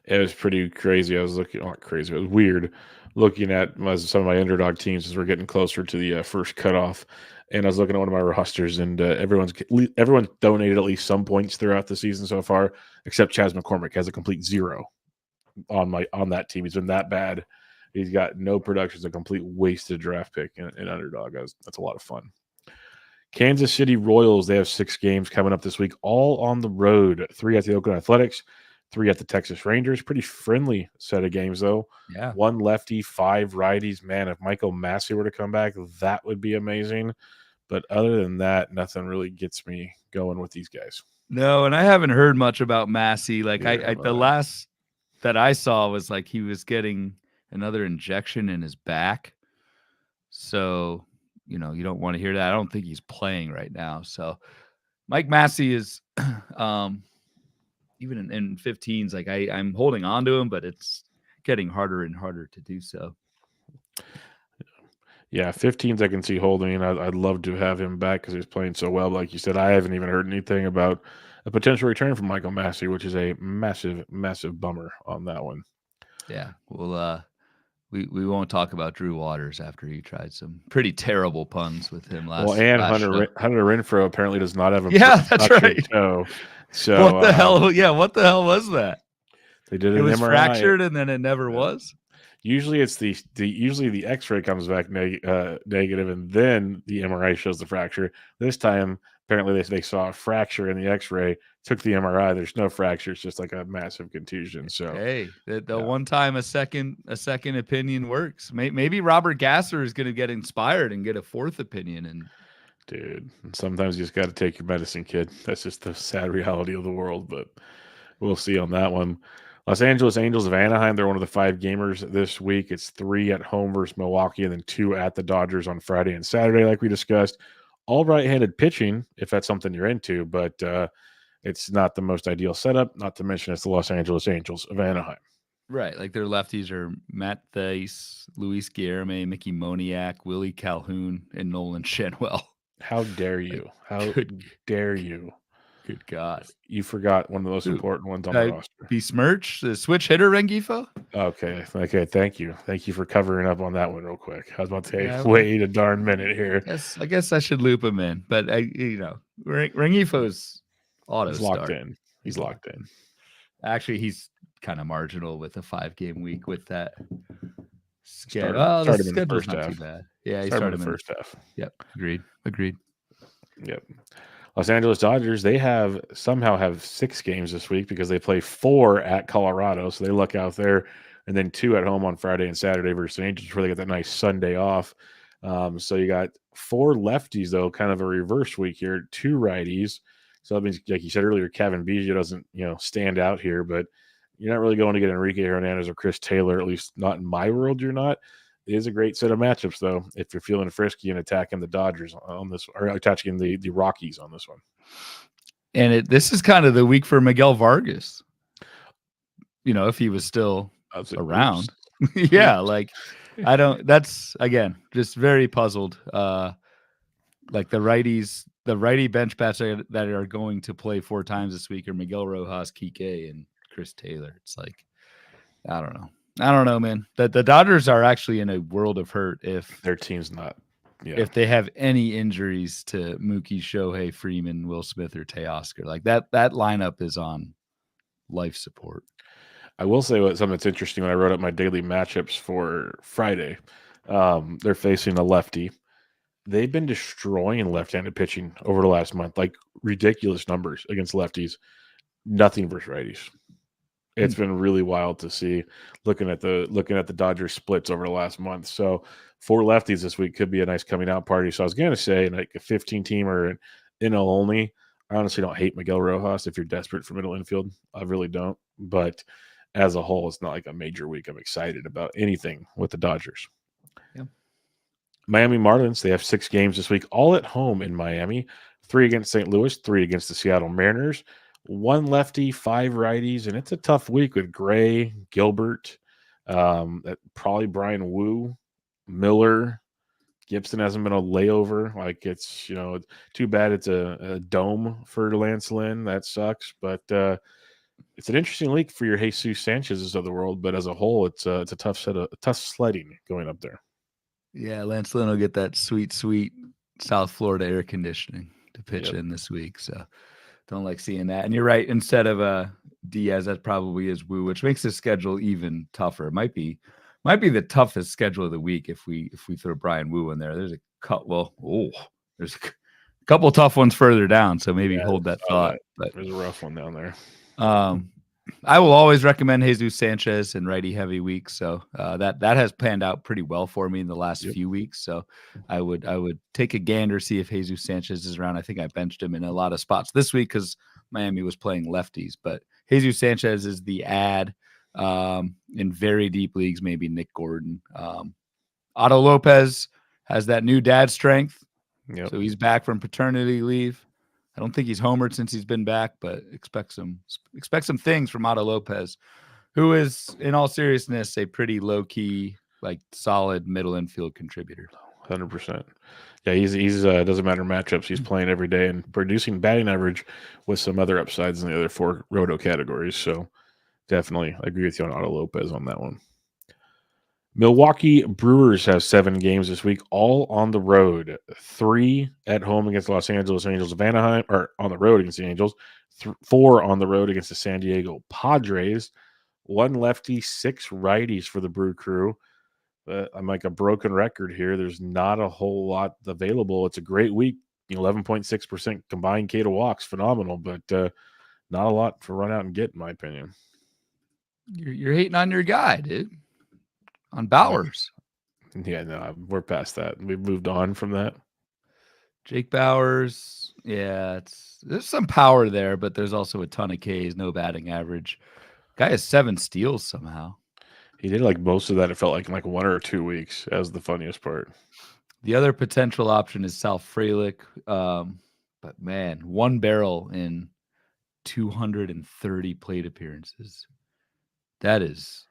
It was pretty crazy. I was not crazy. It was weird looking at some of my underdog teams as we're getting closer to the first cutoff. And I was looking at one of my rosters, and everyone's donated at least some points throughout the season so far, except Chas McCormick has a complete 0 on that team. He's been that bad. He's got no production. It's a complete wasted draft pick in underdog. That's a lot of fun. Kansas City Royals, they have 6 games coming up this week, all on the road. 3 at the Oakland Athletics, 3 at the Texas Rangers. Pretty friendly set of games, though. Yeah. 1 lefty, 5 righties. Man, if Michael Massey were to come back, that would be amazing. But other than that, nothing really gets me going with these guys. No, and I haven't heard much about Massey. The last that I saw was he was getting another injection in his back. So, you don't want to hear that. I don't think he's playing right now. So Mike Massey is even in 15s, like I'm holding on to him, but it's getting harder and harder to do so. Yeah, 15s I can see holding. I'd love to have him back because he's playing so well. Like you said, I haven't even heard anything about a potential return from Michael Massey, which is a massive, massive bummer on that one. Yeah, well, we won't talk about Drew Waters after he tried some pretty terrible puns with him last. Well, and last Hunter Renfrow apparently does not have a that's right. toe. So what the hell? Yeah, what the hell was that? They did it was MRI. Fractured, and then it never was. Usually it's usually the X-ray comes back negative, and then the MRI shows the fracture. This time, apparently they saw a fracture in the X-ray, took the MRI. There's no fracture. It's just like a massive contusion. So hey, the one time a second opinion works. Maybe Robert Gasser is going to get inspired and get a fourth opinion. And dude, sometimes you just got to take your medicine, kid. That's just the sad reality of the world. But we'll see on that one. Los Angeles Angels of Anaheim, they're one of the 5 gamers this week. It's 3 at home versus Milwaukee and then 2 at the Dodgers on Friday and Saturday, like we discussed. All right-handed pitching, if that's something you're into, but it's not the most ideal setup, not to mention it's the Los Angeles Angels of Anaheim. Right, like their lefties are Matt Thaiss, Luis Guillorme, Mickey Moniak, Willie Calhoun, and Nolan Shenwell. How dare you? How dare you? Good God. You forgot one of the most important ones on the roster. Besmirch, the switch hitter, Rengifo? Okay. Thank you. Thank you for covering up on that one real quick. I was about to say, wait a darn minute here. I guess I should loop him in, but Rengifo's auto He's locked in. He's locked in. Actually, he's kind of marginal with a 5-game week with that schedule. The schedule's not too bad. Yeah, he started in the first half. Yep. Agreed. Yep. Los Angeles Dodgers, they somehow have 6 games this week because they play 4 at Colorado, so they luck out there, and then 2 at home on Friday and Saturday versus the Angels, where they get that nice Sunday off. So you got 4 lefties, though, kind of a reverse week here, 2 righties. So that means, like you said earlier, Kevin Biggio doesn't, stand out here, but you're not really going to get Enrique Hernandez or Chris Taylor, at least not in my world, you're not. It is a great set of matchups, though, if you're feeling frisky and attacking the Dodgers on this, or attacking the Rockies on this one. And this is kind of the week for Miguel Vargas. If he was still around. Yeah, that's, again, just very puzzled. Like the righty bench bats that are going to play 4 times this week are Miguel Rojas, Kike, and Chris Taylor. It's like, I don't know, man. The Dodgers are actually in a world of hurt if their team's not. Yeah. If they have any injuries to Mookie, Shohei, Freeman, Will Smith, or Teoscar, like that lineup is on life support. I will say something that's interesting. When I wrote up my daily matchups for Friday, they're facing a lefty. They've been destroying left-handed pitching over the last month, like ridiculous numbers against lefties. Nothing versus righties. It's been really wild to see looking at the Dodgers splits over the last month. So 4 lefties this week could be a nice coming out party. So I was going to say, like a 15-team or NL only, I honestly don't hate Miguel Rojas if you're desperate for middle infield. I really don't. But as a whole, it's not like a major week. I'm excited about anything with the Dodgers. Yeah. Miami Marlins, they have 6 games this week, all at home in Miami. 3 against St. Louis, 3 against the Seattle Mariners. 1 lefty, 5 righties, and it's a tough week with Gray, Gilbert, probably Brian Wu, Miller. Gibson hasn't been a layover. Like, it's, too bad it's a dome for Lance Lynn. That sucks, but it's an interesting week for your Jesus Sanchez's of the world. But as a whole, it's a tough sledding going up there. Yeah, Lance Lynn will get that sweet South Florida air conditioning to pitch in this week. So don't like seeing that. And you're right. Instead of Diaz, that probably is Wu, which makes the schedule even tougher. It might be the toughest schedule of the week if we throw Brian Wu in there. There's there's a couple tough ones further down. So maybe hold that thought. But there's a rough one down there. I will always recommend Jesus Sanchez in righty heavy weeks. So that has panned out pretty well for me in the last few weeks. So I would take a gander, see if Jesus Sanchez is around. I think I benched him in a lot of spots this week because Miami was playing lefties. But Jesus Sanchez is the ad in very deep leagues, maybe Nick Gordon. Otto Lopez has that new dad strength. Yep. So he's back from paternity leave. I don't think he's homered since he's been back, but expect some things from Otto Lopez, who is, in all seriousness, a pretty low-key, like solid middle infield contributor. 100%. Yeah, he's doesn't matter matchups. He's playing every day and producing batting average with some other upsides in the other 4 roto categories. So definitely agree with you on Otto Lopez on that one. Milwaukee Brewers have 7 games this week, all on the road. 3 at home against Los Angeles Angels of Anaheim, or on the road against the Angels. 4 on the road against the San Diego Padres. 1 lefty, 6 righties for the Brew Crew. I'm like a broken record here. There's not a whole lot available. It's a great week. 11.6% combined K to walks, phenomenal, but not a lot to run out and get, in my opinion. You're hating on your guy, dude. On Bowers. Yeah, no, we're past that. We've moved on from that. Jake Bowers, yeah, there's some power there, but there's also a ton of Ks, no batting average. Guy has 7 steals somehow. He did like most of that. It felt like in like 1 or 2 weeks. That was the funniest part. The other potential option is Sal Frelick, but man, 1 barrel in 230 plate appearances. That is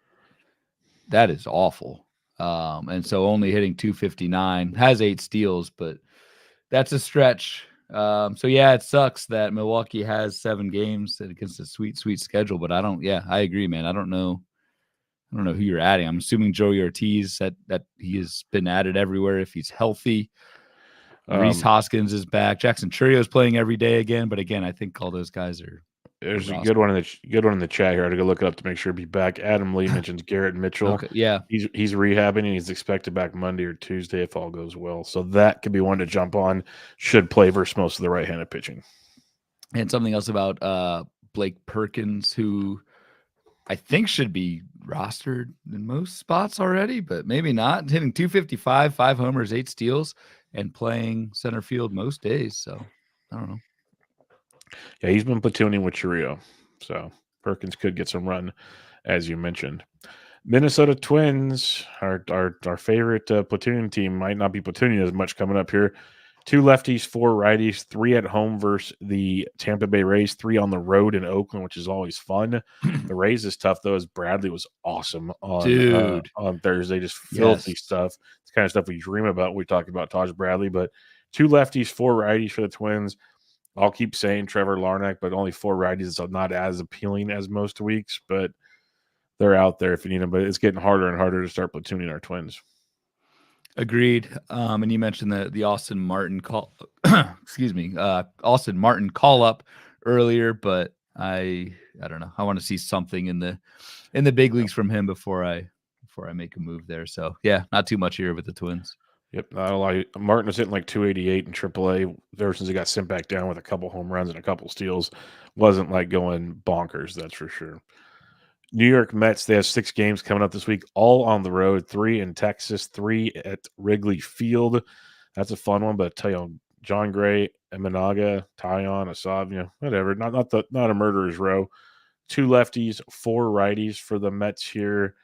awful. And so only hitting 259, has 8 steals, but that's a stretch. So yeah, it sucks that Milwaukee has 7 games against a sweet schedule, but I agree, man. I don't know who you're adding. I'm assuming Joey Ortiz that he has been added everywhere if he's healthy. Rhys Hoskins is back. Jackson Churrio's playing every day again, but again, I think all those guys are. There's a good one in the chat here. I had to go look it up to make sure he'll be back. Adam Lee mentions Garrett Mitchell. Okay, yeah, he's rehabbing and he's expected back Monday or Tuesday if all goes well. So that could be one to jump on. Should play versus most of the right-handed pitching. And something else about Blake Perkins, who I think should be rostered in most spots already, but maybe not. Hitting 255, 5 homers, 8 steals, and playing center field most days. So I don't know. Yeah, he's been platooning with Churrio. So Perkins could get some run, as you mentioned. Minnesota Twins, our favorite platooning team, might not be platooning as much coming up here. 2 lefties, 4 righties, 3 at home versus the Tampa Bay Rays, 3 on the road in Oakland, which is always fun. The Rays is tough, though, as Bradley was awesome on Thursday. Just filthy stuff. It's the kind of stuff we dream about when we talk about Taj Bradley. But 2 lefties, 4 righties for the Twins. I'll keep saying Trevor Larnach, but only 4 righties is not as appealing as most weeks. But they're out there if you need them. But it's getting harder and harder to start platooning our Twins. Agreed. And you mentioned the Austin Martin call. Excuse me, Austin Martin call up earlier, but I don't know. I want to see something in the big leagues from him before I make a move there. So yeah, not too much here with the Twins. Yep, not a lot. Martin was hitting like 288 in AAA ever since he got sent back down with a couple home runs and a couple steals. Wasn't like going bonkers, that's for sure. New York Mets, they have 6 games coming up this week, all on the road, 3 in Texas, 3 at Wrigley Field. That's a fun one, but I tell you, John Gray, Eminaga, Taillon, Asavia, whatever, not a murderer's row. 2 lefties, 4 righties for the Mets here.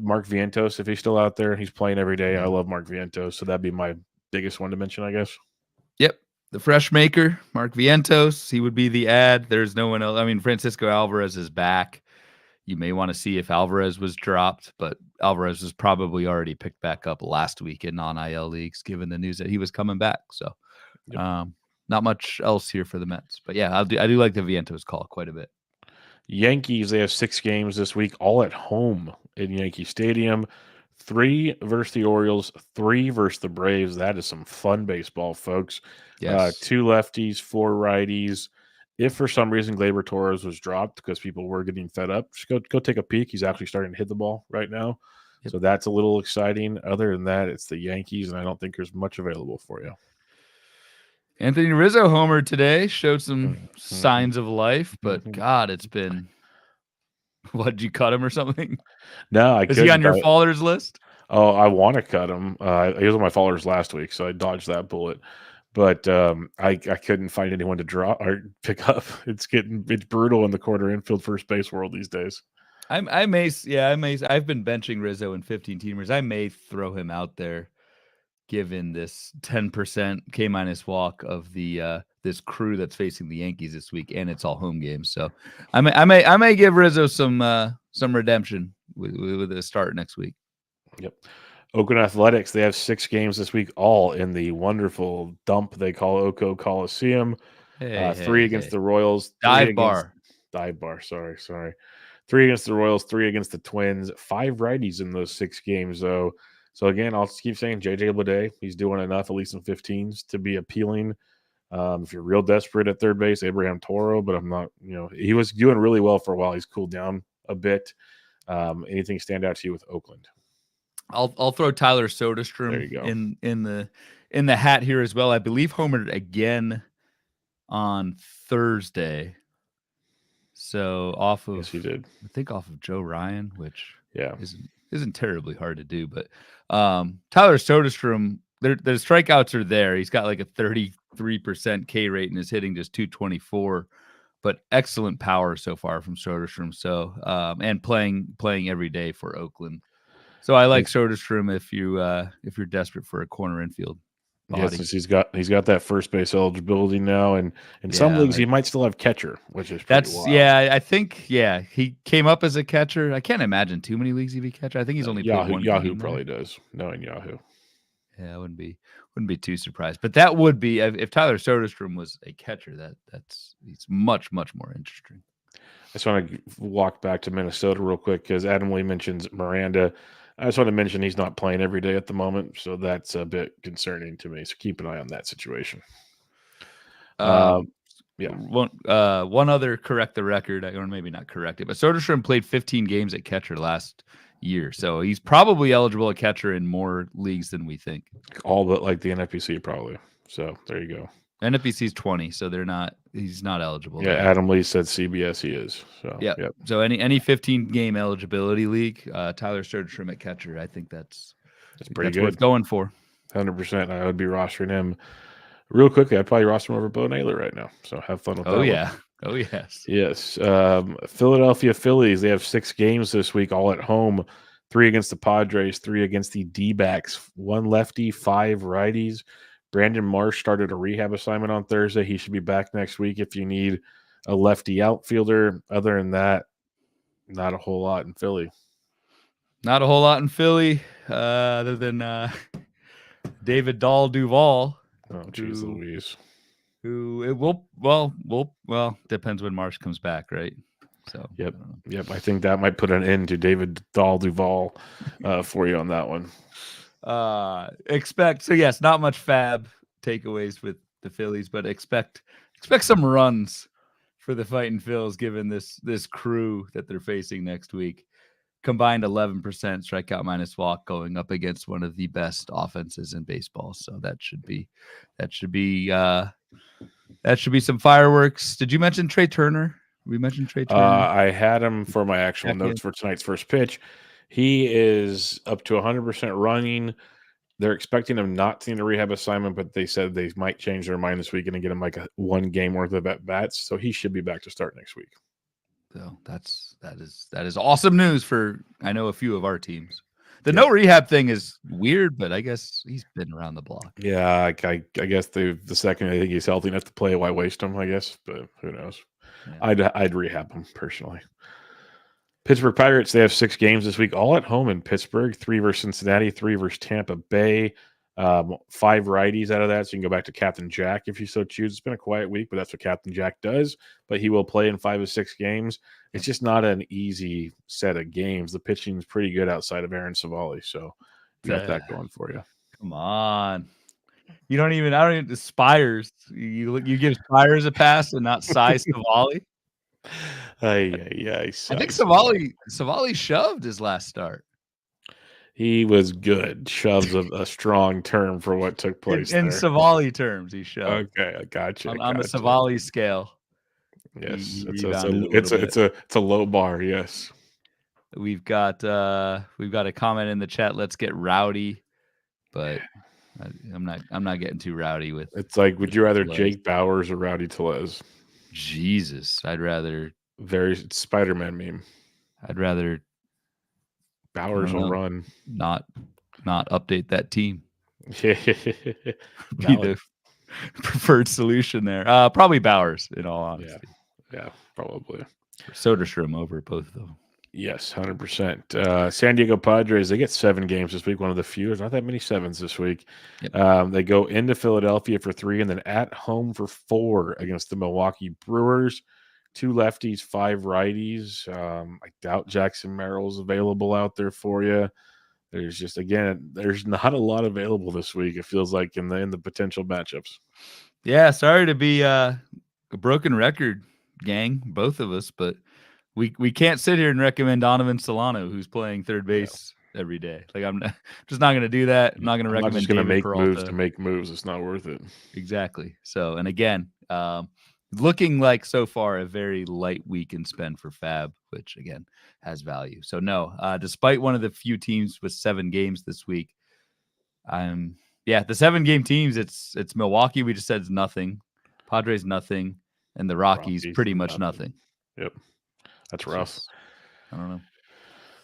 Mark Vientos, if he's still out there, he's playing every day. I love Mark Vientos, so that'd be my biggest one to mention, I guess. Yep. The fresh maker, Mark Vientos, he would be the ad. There's no one else. I mean, Francisco Alvarez is back. You may want to see if Alvarez was dropped, but Alvarez was probably already picked back up last week in non-IL leagues, given the news that he was coming back. So not much else here for the Mets. But yeah, I do like the Vientos call quite a bit. Yankees, they have 6 games this week, all at home in Yankee Stadium. 3 versus the Orioles, 3 versus the Braves. That is some fun baseball, folks. Yes. 2 lefties, 4 righties. If for some reason Gleyber Torres was dropped because people were getting fed up, just go take a peek. He's actually starting to hit the ball right now. Yep. So that's a little exciting. Other than that, it's the Yankees, and I don't think there's much available for you. Anthony Rizzo homer today, showed some signs of life, but God, it's been. What, did you cut him or something? No, Is he on your fallers list? Oh, I want to cut him. He was on my fallers last week, so I dodged that bullet. But I couldn't find anyone to draw or pick up. It's brutal in the corner infield first base world these days. I've been benching Rizzo in 15 teamers. I may throw him out there, given this 10% K- walk of the this crew that's facing the Yankees this week, and it's all home games. So I may give Rizzo some redemption with a start next week. Yep. Oakland Athletics, they have 6 games this week, all in the wonderful dump they call Oko Coliseum. 3 against the Royals. Dive bar. Sorry. 3 against the Royals, 3 against the Twins. 5 righties in those 6 games, though. So, again, I'll just keep saying J.J. Bleday, he's doing enough, at least in 15s, to be appealing. If you're real desperate at third base, Abraham Toro, but I'm not, he was doing really well for a while. He's cooled down a bit. Anything stand out to you with Oakland? I'll throw Tyler Soderstrom in the hat here as well. I believe homered again on Thursday. So off of, yes, he did. I think off of Joe Ryan, which isn't terribly hard to do. But Tyler Soderstrom, the strikeouts are there. He's got like a 33% K rate and is hitting just 224. But excellent power so far from Soderstrom. So and playing every day for Oakland. So I like Soderstrom if you're desperate for a corner infield body. Yeah, since he's got that first base eligibility now, and in some leagues he might still have catcher, which is pretty wild. I think he came up as a catcher. I can't imagine too many leagues he'd be catcher. I think he's only played one. Yahoo probably does, knowing Yahoo. Yeah, I wouldn't be too surprised. But that would be if Tyler Soderstrom was a catcher. He's much more interesting. I just want to walk back to Minnesota real quick because Adam Lee mentions Miranda. I just want to mention he's not playing every day at the moment, so that's a bit concerning to me. So keep an eye on that situation. One other correct the record, or maybe not correct it, but Soderstrom played 15 games at catcher last year, so he's probably eligible at catcher in more leagues than we think. All but like the NFBC probably. So there you go. NFBC's 20, so he's not eligible. Yeah, there. Adam Lee said CBS he is. So yep. So any 15 game eligibility league, Tyler Soderstrom at catcher, I think that's pretty good. Worth going for. 100%. I would be rostering him real quickly. I'd probably roster him over Bo Naylor right now. So have fun with that. Oh yeah. Oh yes. Yes. Philadelphia Phillies, they have 6 games this week, all at home. 3 against the Padres, 3 against the D-backs, 1 lefty, 5 righties. Brandon Marsh started a rehab assignment on Thursday. He should be back next week if you need a lefty outfielder. Other than that, not a whole lot in Philly. Not a whole lot in Philly, other than David Dahl Duval. Oh, jeez Louise. Who it will depends when Marsh comes back, right? So yep. I think that might put an end to David Dahl Duval for you on that one. Yes, not much FAAB takeaways with the Phillies, but expect some runs for the Fighting Phils given this crew that they're facing next week. Combined 11% strikeout minus walk going up against one of the best offenses in baseball. So that should be some fireworks. Did you mention Trey Turner? We mentioned Trey Turner. I had him for my actual notes for tonight's first pitch. He is up to 100% running. They're expecting him not to need a rehab assignment, but they said they might change their mind this weekend and get him like a 1 game worth of at bats. So he should be back to start next week. So that is awesome news for I know a few of our teams. The no rehab thing is weird, but I guess he's been around the block. Yeah, I guess the second I think he's healthy enough to play, why waste him? I guess, but who knows? Yeah. I'd rehab him personally. Pittsburgh Pirates, they have 6 games this week, all at home in Pittsburgh. 3 versus Cincinnati, 3 versus Tampa Bay. 5 righties out of that, so you can go back to Captain Jack if you so choose. It's been a quiet week, but that's what Captain Jack does. But he will play in 5 of 6 games. It's just not an easy set of games. The pitching is pretty good outside of Aaron Savali, so you got that going for you. Come on. I don't even Spires. You give Spires a pass and not Cy Savali? I think Savali shoved his last start. He was good. Shove's a strong term for what took place in Savali terms. He shoved. Okay, I got you. On the Savali scale. Yes, it's a low bar. Yes, we've got a comment in the chat. Let's get rowdy, but I'm not getting too rowdy with. It's like, would you rather Jake Bowers or Rowdy Tellez? Jesus, I'd rather very Spider-Man meme. I'd rather Bowers will run. Not update that team. Be Valid. the preferred solution there. Probably Bowers, in all honesty. Yeah, probably. Soderstrom over both of them. Yes, 100%. San Diego Padres, they get 7 games this week, one of the few. There's not that many 7s this week. Yep. They go into Philadelphia for 3 and then at home for 4 against the Milwaukee Brewers. 2 lefties, 5 righties. I doubt Jackson Merrill's available out there for you. There's just, again, there's not a lot available this week, it feels like, in the potential matchups. Yeah, sorry to be a broken record, gang, both of us, but we can't sit here and recommend Donovan Solano, who's playing third base every day. Like, I'm just not going to do that. I'm not going to recommend. I'm just going to make Peralta. moves to make moves. It's not worth it. Exactly. So, and again, looking like so far a very light week in spend for FAAB, which again has value. So no, despite one of the few teams with 7 games this week, the 7-game teams, it's Milwaukee. We just said it's nothing. Padres nothing, and the Rockies pretty much nothing. Yep, that's rough. I don't know.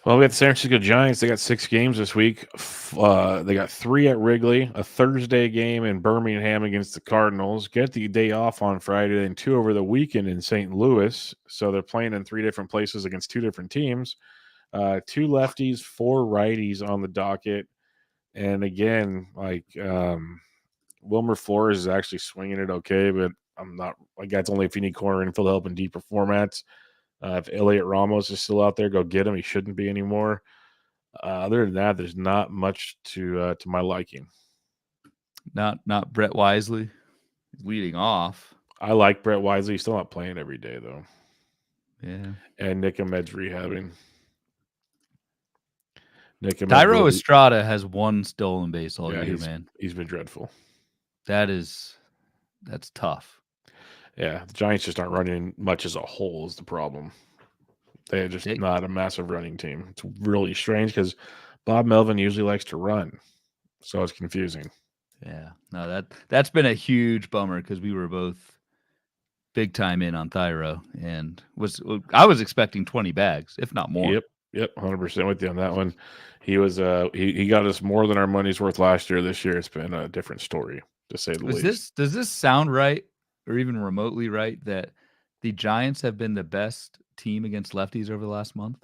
Well, we got the San Francisco Giants. They got 6 games this week. They got 3 at Wrigley, a Thursday game in Birmingham against the Cardinals. Get the day off on Friday, and 2 over the weekend in St. Louis. So they're playing in 3 different places against 2 different teams. 2 lefties, 4 righties on the docket. And again, like Wilmer Flores is actually swinging it okay, but I'm not like that's only if you need corner infield help in deeper formats. If Elliot Ramos is still out there, go get him. He shouldn't be anymore. Other than that, there's not much to my liking. Not Brett Wisely leading off. I like Brett Wisely. He's still not playing every day, though. Yeah. And Nick Ahmed's rehabbing. Thairo Estrada has 1 stolen base all year, man. He's been dreadful. That's tough. Yeah, the Giants just aren't running much as a whole is the problem. They're just not a massive running team. It's really strange because Bob Melvin usually likes to run, so it's confusing. Yeah, no, that's been a huge bummer because we were both big time in on Thairo, and I was expecting 20 bags, if not more. Yep, 100% with you on that one. He was he got us more than our money's worth last year. This year, it's been a different story, to say the least. Does this sound right, or even remotely right, that the Giants have been the best team against lefties over the last month?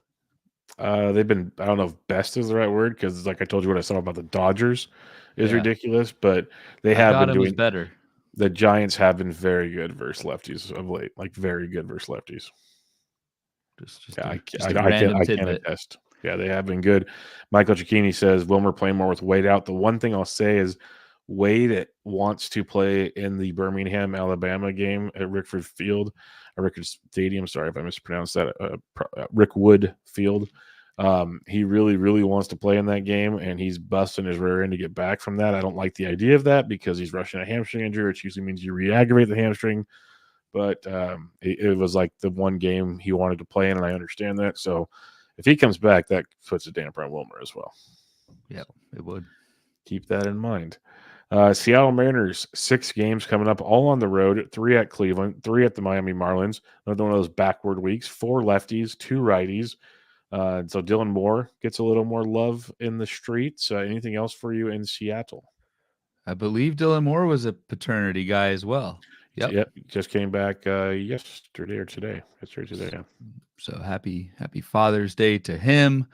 They've been, I don't know if best is the right word, because like I told you what I saw about the Dodgers is ridiculous, but they have been doing better. The Giants have been very good versus lefties of late, like very good versus lefties. I can't attest. Yeah, they have been good. Michael Cicchini says Wilmer playing more with Wade out. The one thing I'll say is Wade wants to play in the Birmingham, Alabama game at Rickford Stadium. Sorry if I mispronounced that. Rickwood Field. He really, really wants to play in that game, and he's busting his rear end to get back from that. I don't like the idea of that because he's rushing a hamstring injury, which usually means you re-aggravate the hamstring. But it was like the one game he wanted to play in, and I understand that. So if he comes back, that puts a damper on Wilmer as well. Yeah, it would. Keep that in mind. Seattle Mariners, 6 games coming up, all on the road, 3 at Cleveland, 3 at the Miami Marlins. Another one of those backward weeks, 4 lefties, 2 righties. So Dylan Moore gets a little more love in the streets. Anything else for you in Seattle? I believe Dylan Moore was a paternity guy as well. Yep. Just came back yesterday or today. Yesterday, yeah. So happy Father's Day to him.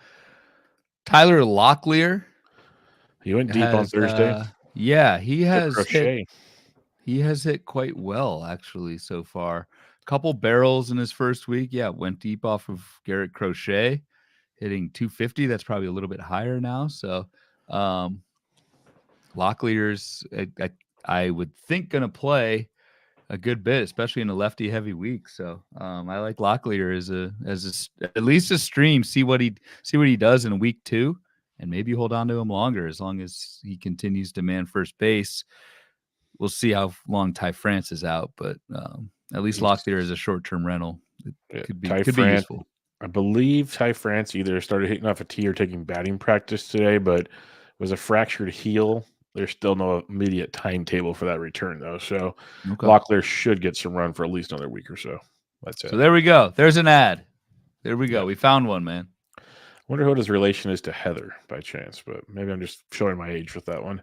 Tyler Locklear. He went deep on Thursday. Yeah, he has hit quite well actually so far. Couple barrels in his first week. Yeah, went deep off of Garrett Crochet, hitting 250. That's probably a little bit higher now. So Locklear's I would think gonna play a good bit, especially in a lefty heavy week. So I like Locklear as at least a stream. See what he does in week 2, and maybe hold on to him longer as long as he continues to man first base. We'll see how long Ty France is out, but at least Locklear is a short-term rental. It could be useful. I believe Ty France either started hitting off a tee or taking batting practice today, but was a fractured heel. There's still no immediate timetable for that return, though. So Locklear should get some run for at least another week or so. That's it. So there we go. There's an ad. There we go. We found one, man. I wonder what his relation is to Heather by chance, but maybe I'm just showing my age with that one.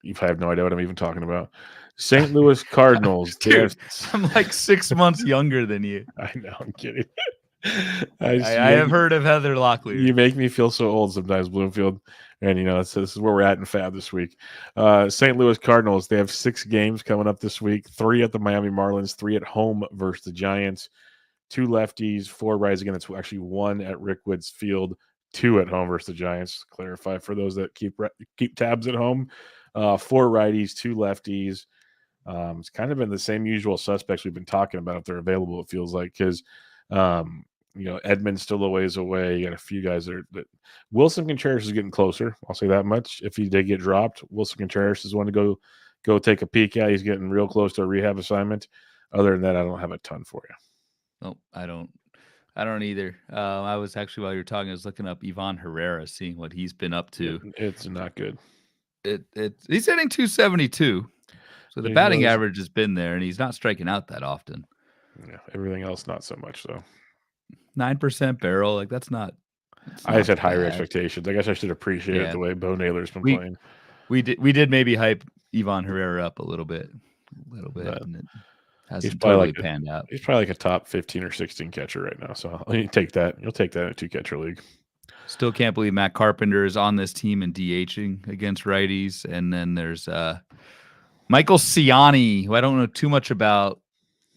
You have no idea what I'm even talking about. St. Louis Cardinals. Dude, I'm like 6 months younger than you. I know, I'm kidding. I have heard of Heather Locklear. You make me feel so old sometimes, Bloomfield. And, this is where we're at in FAAB this week. St. Louis Cardinals, they have 6 games coming up this week, 3 at the Miami Marlins, 3 at home versus the Giants, 2 lefties, 4 righties. Again, it's actually 1 at Rick Woods Field, 2 at home versus the Giants. Clarify for those that keep tabs at home. 4 righties, 2 lefties. It's kind of been the same usual suspects we've been talking about if they're available, it feels like, because Edman's still a ways away. You got a few guys that Wilson Contreras is getting closer. I'll say that much. If he did get dropped, Wilson Contreras is one to go take a peek at. He's getting real close to a rehab assignment. Other than that, I don't have a ton for you. No, I don't either. I was actually, while you're talking, I was looking up Ivan Herrera, seeing what he's been up to. It's not good. He's hitting 272. So the batting average has been there, and he's not striking out that often. Yeah, everything else not so much though. 9% barrel, like that's not. I just had higher expectations. I guess I should appreciate it the way Bo Naylor's been playing. We did maybe hype Ivan Herrera up a little bit, and it hasn't totally panned out. He's probably like a top 15 or 16 catcher right now. So you take that. You'll take that in a 2-catcher league. Still can't believe Matt Carpenter is on this team and DHing against righties, and then there's Michael Ciani, who I don't know too much about,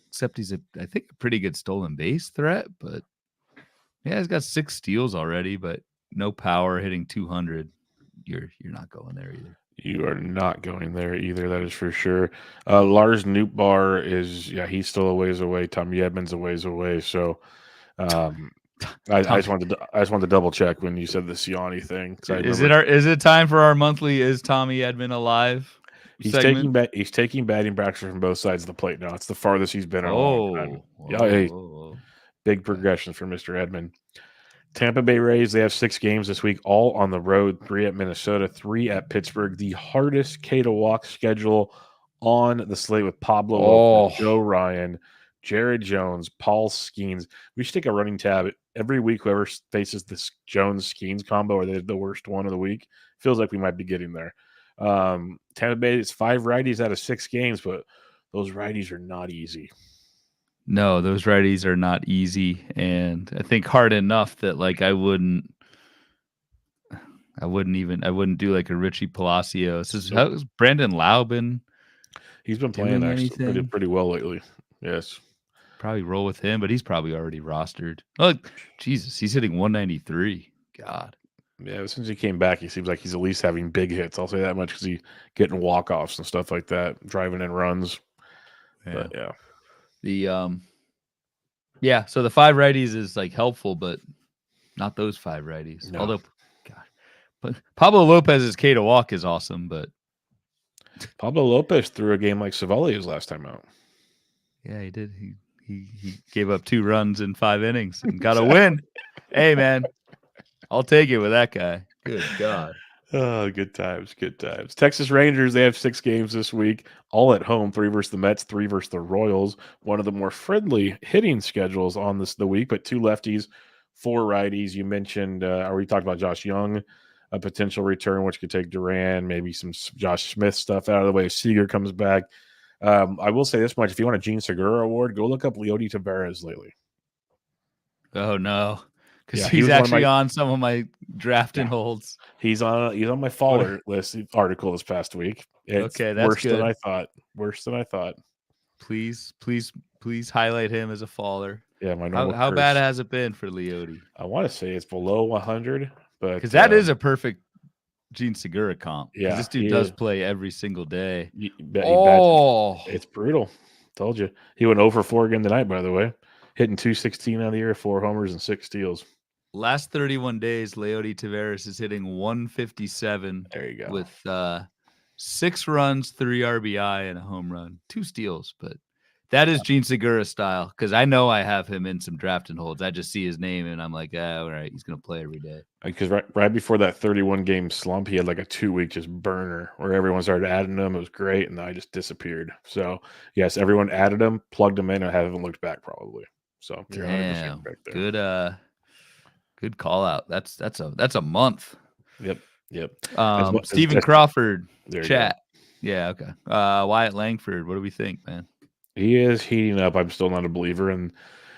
except he's I think a pretty good stolen base threat, but yeah, he's got 6 steals already, but no power, hitting 200. You're not going there either. You are not going there either. That is for sure. Lars Nootbaar he's still a ways away. Tommy Edman's a ways away. So I just wanted to double check when you said the Ciani thing. Is it time for our monthly "Is Tommy Edman alive"? He's taking batting practice from both sides of the plate now. It's the farthest he's been in a long time. Big progression for Mr. Edman. Tampa Bay Rays, they have 6 games this week, all on the road, 3 at Minnesota, 3 at Pittsburgh. The hardest K to walk schedule on the slate with Pablo Lopez, Joe Ryan, Jared Jones, Paul Skeens. We should take a running tab every week. Whoever faces this Jones-Skeens combo, or they're the worst one of the week, feels like we might be getting there. Tampa Bay, it's 5 righties out of 6 games, but those righties are not easy. No, those righties are not easy, and I think hard enough that like I wouldn't do like a Richie Palacios. How's Brandon Lau been? He's been playing actually pretty well lately. Yes, probably roll with him, but he's probably already rostered. Oh, Jesus, he's hitting 193. God. Yeah, since he came back, he seems like he's at least having big hits. I'll say that much because he's getting walk-offs and stuff like that, driving in runs. Yeah. But yeah. So the 5 righties is like helpful, but not those 5 righties. No. Although, but Pablo Lopez's K to walk is awesome, but Pablo Lopez threw a game like Savali his last time out. Yeah, he did. He gave up 2 runs in 5 innings and got a win. Hey, man, I'll take it with that guy. Good God. Oh, good times, good times. Texas Rangers, they have 6 games this week, all at home, 3 versus the Mets, 3 versus the Royals. One of the more friendly hitting schedules on the week, but 2 lefties, 4 righties. You mentioned, we talked about Josh Young, a potential return, which could take Duran, maybe some Josh Smith stuff out of the way if Seager comes back. I will say this much. If you want a Gene Segura award, go look up Leody Taveras lately. Oh, no. Because he's actually on some of my drafting holds. He's on my faller list article this past week. It's okay, that's worse good. than I thought. Worse than I thought. Please highlight him as a faller. Yeah, how bad has it been for Leody? I want to say it's below 100, but because that is a perfect Gene Segura comp. Yeah, this dude does play every single day. It's brutal. Told you. He went 0 for 4 again tonight, by the way. Hitting 216 on the year, 4 homers and 6 steals. Last 31 days, Leody Taveras is hitting 157. There you go. With 6 runs, 3 RBI, and a home run, 2 steals. But that is Gene Segura style, because I know I have him in some drafting holds. I just see his name, and I'm like, all right, he's going to play every day. Because right before that 31-game slump, he had like a 2-week just burner where everyone started adding him. It was great, and then I just disappeared. So, yes, everyone added him, plugged him in, and I haven't looked back probably. So you're 100% correct there. Good call out. That's a month. Yep. Stephen Crawford, there you chat. Go. Yeah, okay. Wyatt Langford, what do we think, man? He is heating up. I'm still not a believer, and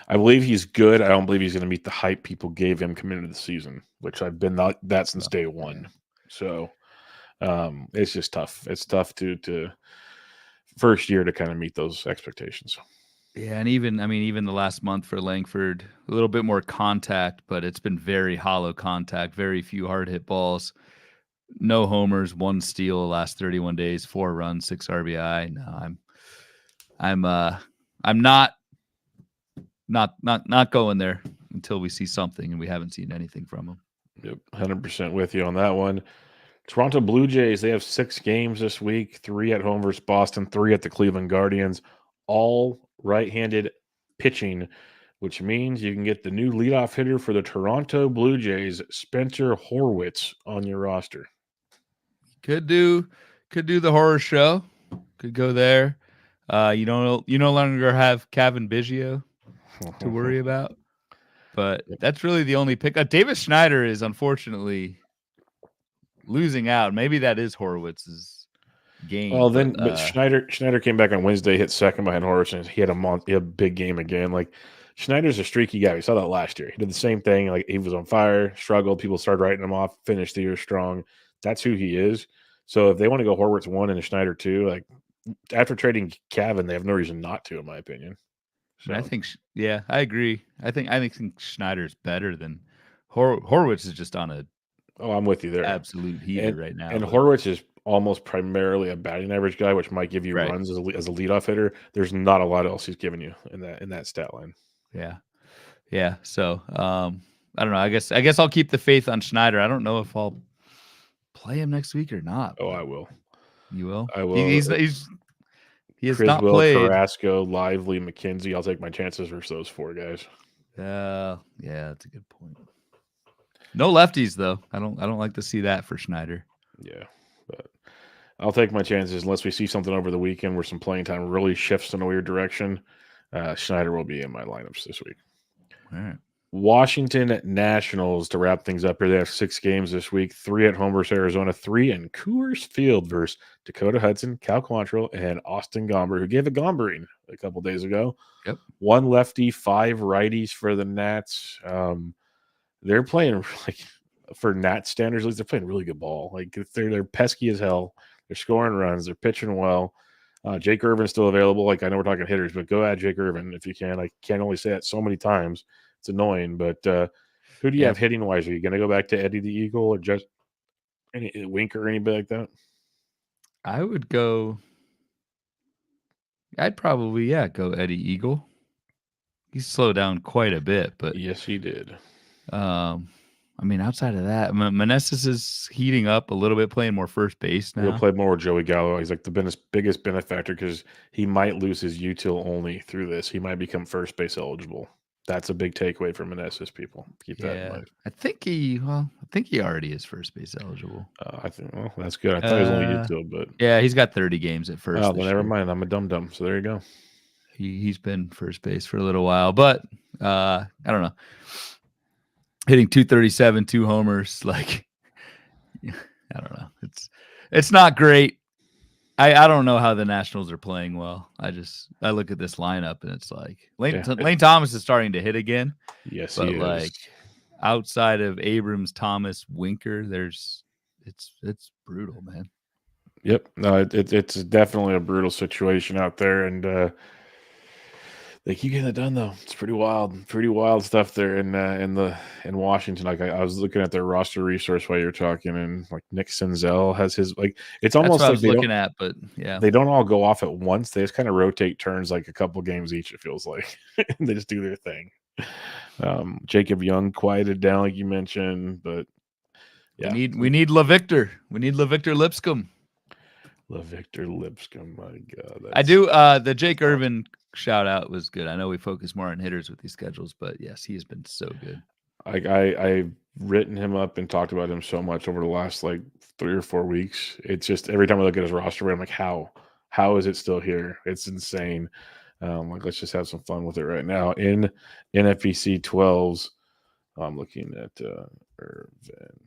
I believe he's good. I don't believe he's going to meet the hype people gave him coming into the season, which I've been that since day one. Man. So it's just tough. It's tough to first year to kind of meet those expectations. Yeah, and even the last month for Langford, a little bit more contact, but it's been very hollow contact, very few hard hit balls, no homers, 1 steal the last 31 days, 4 runs, 6 RBI. No, I'm not going there until we see something, and we haven't seen anything from him. Yep, 100% with you on that one. Toronto Blue Jays, they have 6 games this week, 3 at home versus Boston, 3 at the Cleveland Guardians, all right-handed pitching, which means you can get the new leadoff hitter for the Toronto Blue Jays, Spencer Horwitz, on your roster. Could do the horror show. Could go there. You no longer have Kevin Biggio to worry about, but that's really the only pick. Davis Schneider is unfortunately losing out. Maybe that is Horowitz's game. Well, but Schneider came back on Wednesday, hit second behind Horwitz, and he had a big game again. Like, Schneider's a streaky guy. We saw that last year. He did the same thing. Like, he was on fire, struggled. People started writing him off. Finished the year strong. That's who he is. So if they want to go Horwitz 1 and Schneider 2, like, after trading Cavan, they have no reason not to, in my opinion. So. I think, yeah, I agree. I think Schneider's better than Horwitz is just on a. Oh, I'm with you there. Absolute heater right now. And Horwitz is almost primarily a batting average guy, which might give you runs as a leadoff hitter. There's not a lot else he's giving you in that stat line. Yeah. So I don't know. I guess I'll keep the faith on Schneider. I don't know if I'll play him next week or not. Oh, I will. You will? I will. He has Chris not Will, played. Carrasco, Lively, McKenzie. I'll take my chances versus those 4 guys. Yeah, that's a good point. No lefties though. I don't like to see that for Schneider. Yeah, but I'll take my chances unless we see something over the weekend where some playing time really shifts in a weird direction. Schneider will be in my lineups this week. All right. Washington Nationals to wrap things up here. They have 6 games this week, 3 at home versus Arizona, 3 in Coors Field versus Dakota Hudson, Cal Quantrill, and Austin Gomber, who gave a Gombering a couple days ago. Yep. 1 lefty, 5 righties for the Nats. They're playing, like, for Nats standards, at least they're playing really good ball. Like, they're pesky as hell. They're scoring runs. They're pitching well. Jake Irvin's still available. Like, I know we're talking hitters, but go add Jake Irvin if you can. I can't only say that so many times. It's annoying, but who do you have hitting wise? Are you going to go back to Eddie the Eagle or just any Winker or anybody like that? I would go. I'd probably go Eddie Eagle. He slowed down quite a bit, but yes, he did. Outside of that, Meneses is heating up a little bit, playing more first base now. He'll play more with Joey Gallo. He's like the biggest benefactor because he might lose his util only through this. He might become first base eligible. That's a big takeaway from Meneses, people. Keep that in mind. I think he already is first base eligible. That's good. I thought he was only util, but yeah, he's got 30 games at first. Oh, well, never mind. I'm a dum-dum, so there you go. He's been first base for a little while, but I don't know. Hitting 237, 2 homers, like, I don't know. It's not great. I don't know how the Nationals are playing well. I look at this lineup and it's like Lane Thomas is starting to hit again. Yes, but he is. Like, outside of Abrams, Thomas, Winker, it's brutal, man. Yep. No, it's definitely a brutal situation out there, and they keep getting it done though. It's pretty wild stuff there in Washington. Like, I was looking at their roster resource while you're talking, and like Nick Senzel has his, like, it's almost like I was looking at, but yeah, they don't all go off at once. They just kind of rotate turns, like a couple games each. It feels like and they just do their thing. Jacob Young quieted down, like you mentioned, but yeah, we need LaVictor. We need LaVictor Lipscomb. LaVictor Lipscomb, my God. I do. The Jake Irvin shout out was good. I know we focus more on hitters with these schedules, but yes, he has been so good. I've written him up and talked about him so much over the last like 3 or 4 weeks. It's just every time I look at his roster, I'm like, how is it still here? It's insane. Like, let's just have some fun with it right now. In NFBC 12s, I'm looking at Irvin.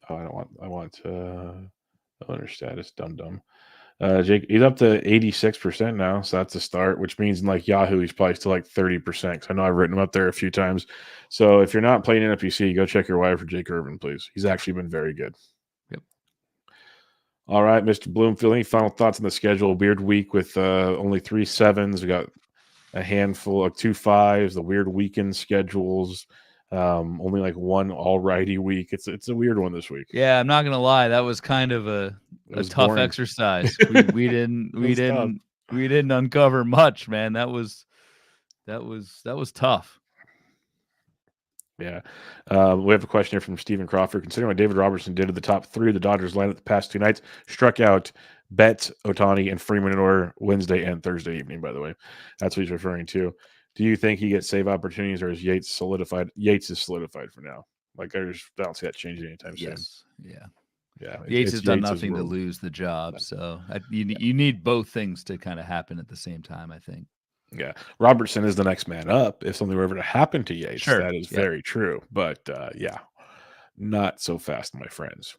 Oh, I want owner status, dum. Jake, he's up to 86% now, so that's a start, which means in like Yahoo, he's probably still like 30%. Because I know I've written him up there a few times. So if you're not playing NFBC, go check your wire for Jake Irvin, please. He's actually been very good. Yep. All right, Mr. Bloomfield, any final thoughts on the schedule? Weird week with only 3 7s. We got a handful of 2 5s, the weird weekend schedules. Only like one all-righty week. It's a weird one this week. Yeah, I'm not gonna lie. That was kind of a tough boring. exercise. We didn't uncover much, man. That was tough. Yeah. We have a question here from Stephen Crawford. Considering what David Robertson did to the top 3 of the Dodgers lineup the past 2 nights, struck out Betts, Ohtani, and Freeman in order Wednesday and Thursday evening, by the way. That's what he's referring to. Do you think he gets save opportunities, or is Yates solidified? Yates is solidified for now. Like, I don't see that changing anytime soon. Yeah. Yeah. Yates has done nothing to lose the job. So you need both things to kind of happen at the same time, I think. Yeah. Robertson is the next man up if something were ever to happen to Yates. Sure. That is very true. But, yeah, not so fast, my friends.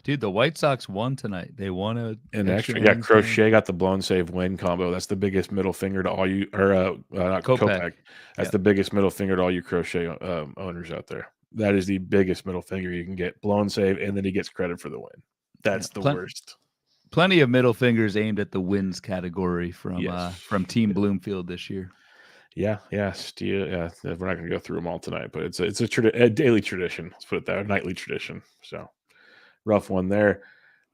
Dude, the White Sox won tonight. They won an extra. Yeah, Crochet got the blown save win combo. That's the biggest middle finger to all you, or not Kopech. That's the biggest middle finger to all you Crochet owners out there. That is the biggest middle finger you can get. Blown save, and then he gets credit for the win. That's the worst. Plenty of middle fingers aimed at the wins category from Team Bloomfield this year. Yeah. We're not going to go through them all tonight, but it's a daily tradition. Let's put it that, a nightly tradition. So rough one there.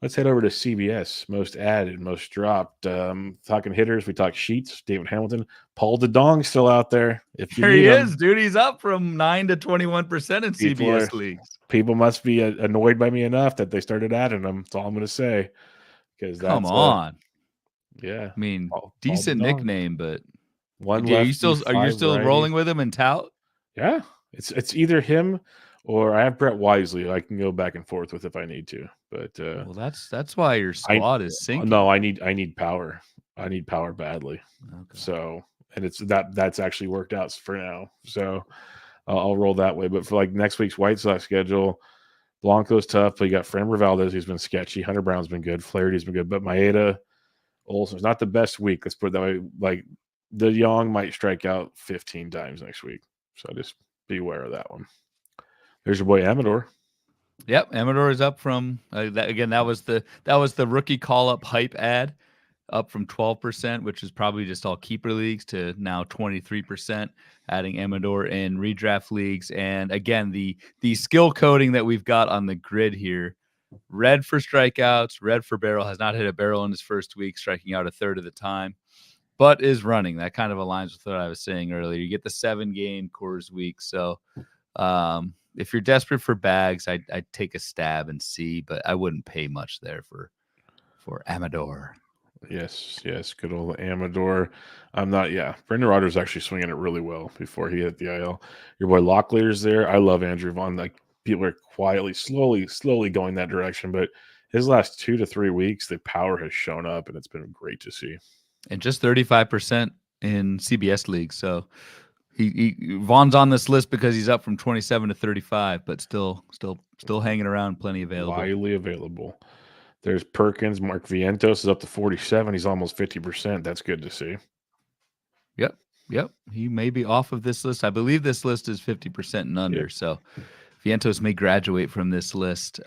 Let's head over to CBS. Most added, most dropped. Talking hitters, we talk Sheets, David Hamilton, Paul DeDong still out there. If you there he is, dude. He's up from 9 to 21% in CBS leagues. People must be annoyed by me enough that they started adding him. That's all I'm going to say. Because come on, yeah. I mean, decent nickname, but one are you still rolling with him in tout? Yeah, it's either him or I have Brett Wisely. I can go back and forth with if I need to. But well, that's why your squad is sinking. No, I need power. I need power badly. Okay. So, and it's that's actually worked out for now. So I'll roll that way. But for like next week's White Sox schedule, Blanco's tough, but you got Framber Valdez, who's been sketchy. Hunter Brown's been good. Flaherty's been good. But Maeda, Olson's not the best week. Let's put it that way. Like, the Young might strike out 15 times next week. So just be aware of that one. There's your boy Amador. Yep, Amador is up from that was the rookie call-up hype ad, up from 12%, which is probably just all keeper leagues, to now 23%, adding Amador in redraft leagues. And again, the skill coding that we've got on the grid here, red for strikeouts, red for barrel, has not hit a barrel in his first week, striking out a third of the time, but is running. That kind of aligns with what I was saying earlier. You get the 7-game Coors week. So if you're desperate for bags, I'd take a stab and see, but I wouldn't pay much there for Amador. Yes, good old Amador. Brendan Rodgers actually swinging it really well before he hit the IL. Your boy Locklear's there. I love Andrew Vaughn. Like, people are quietly, slowly going that direction, but his last 2 to 3 weeks, the power has shown up, and it's been great to see. And just 35% in CBS leagues. So Vaughn's on this list because he's up from 27 to 35, but still hanging around, plenty available. Widely available. There's Perkins. Mark Vientos is up to 47. He's almost 50%. That's good to see. Yep. He may be off of this list. I believe this list is 50% and under. Yep. So Vientos may graduate from this list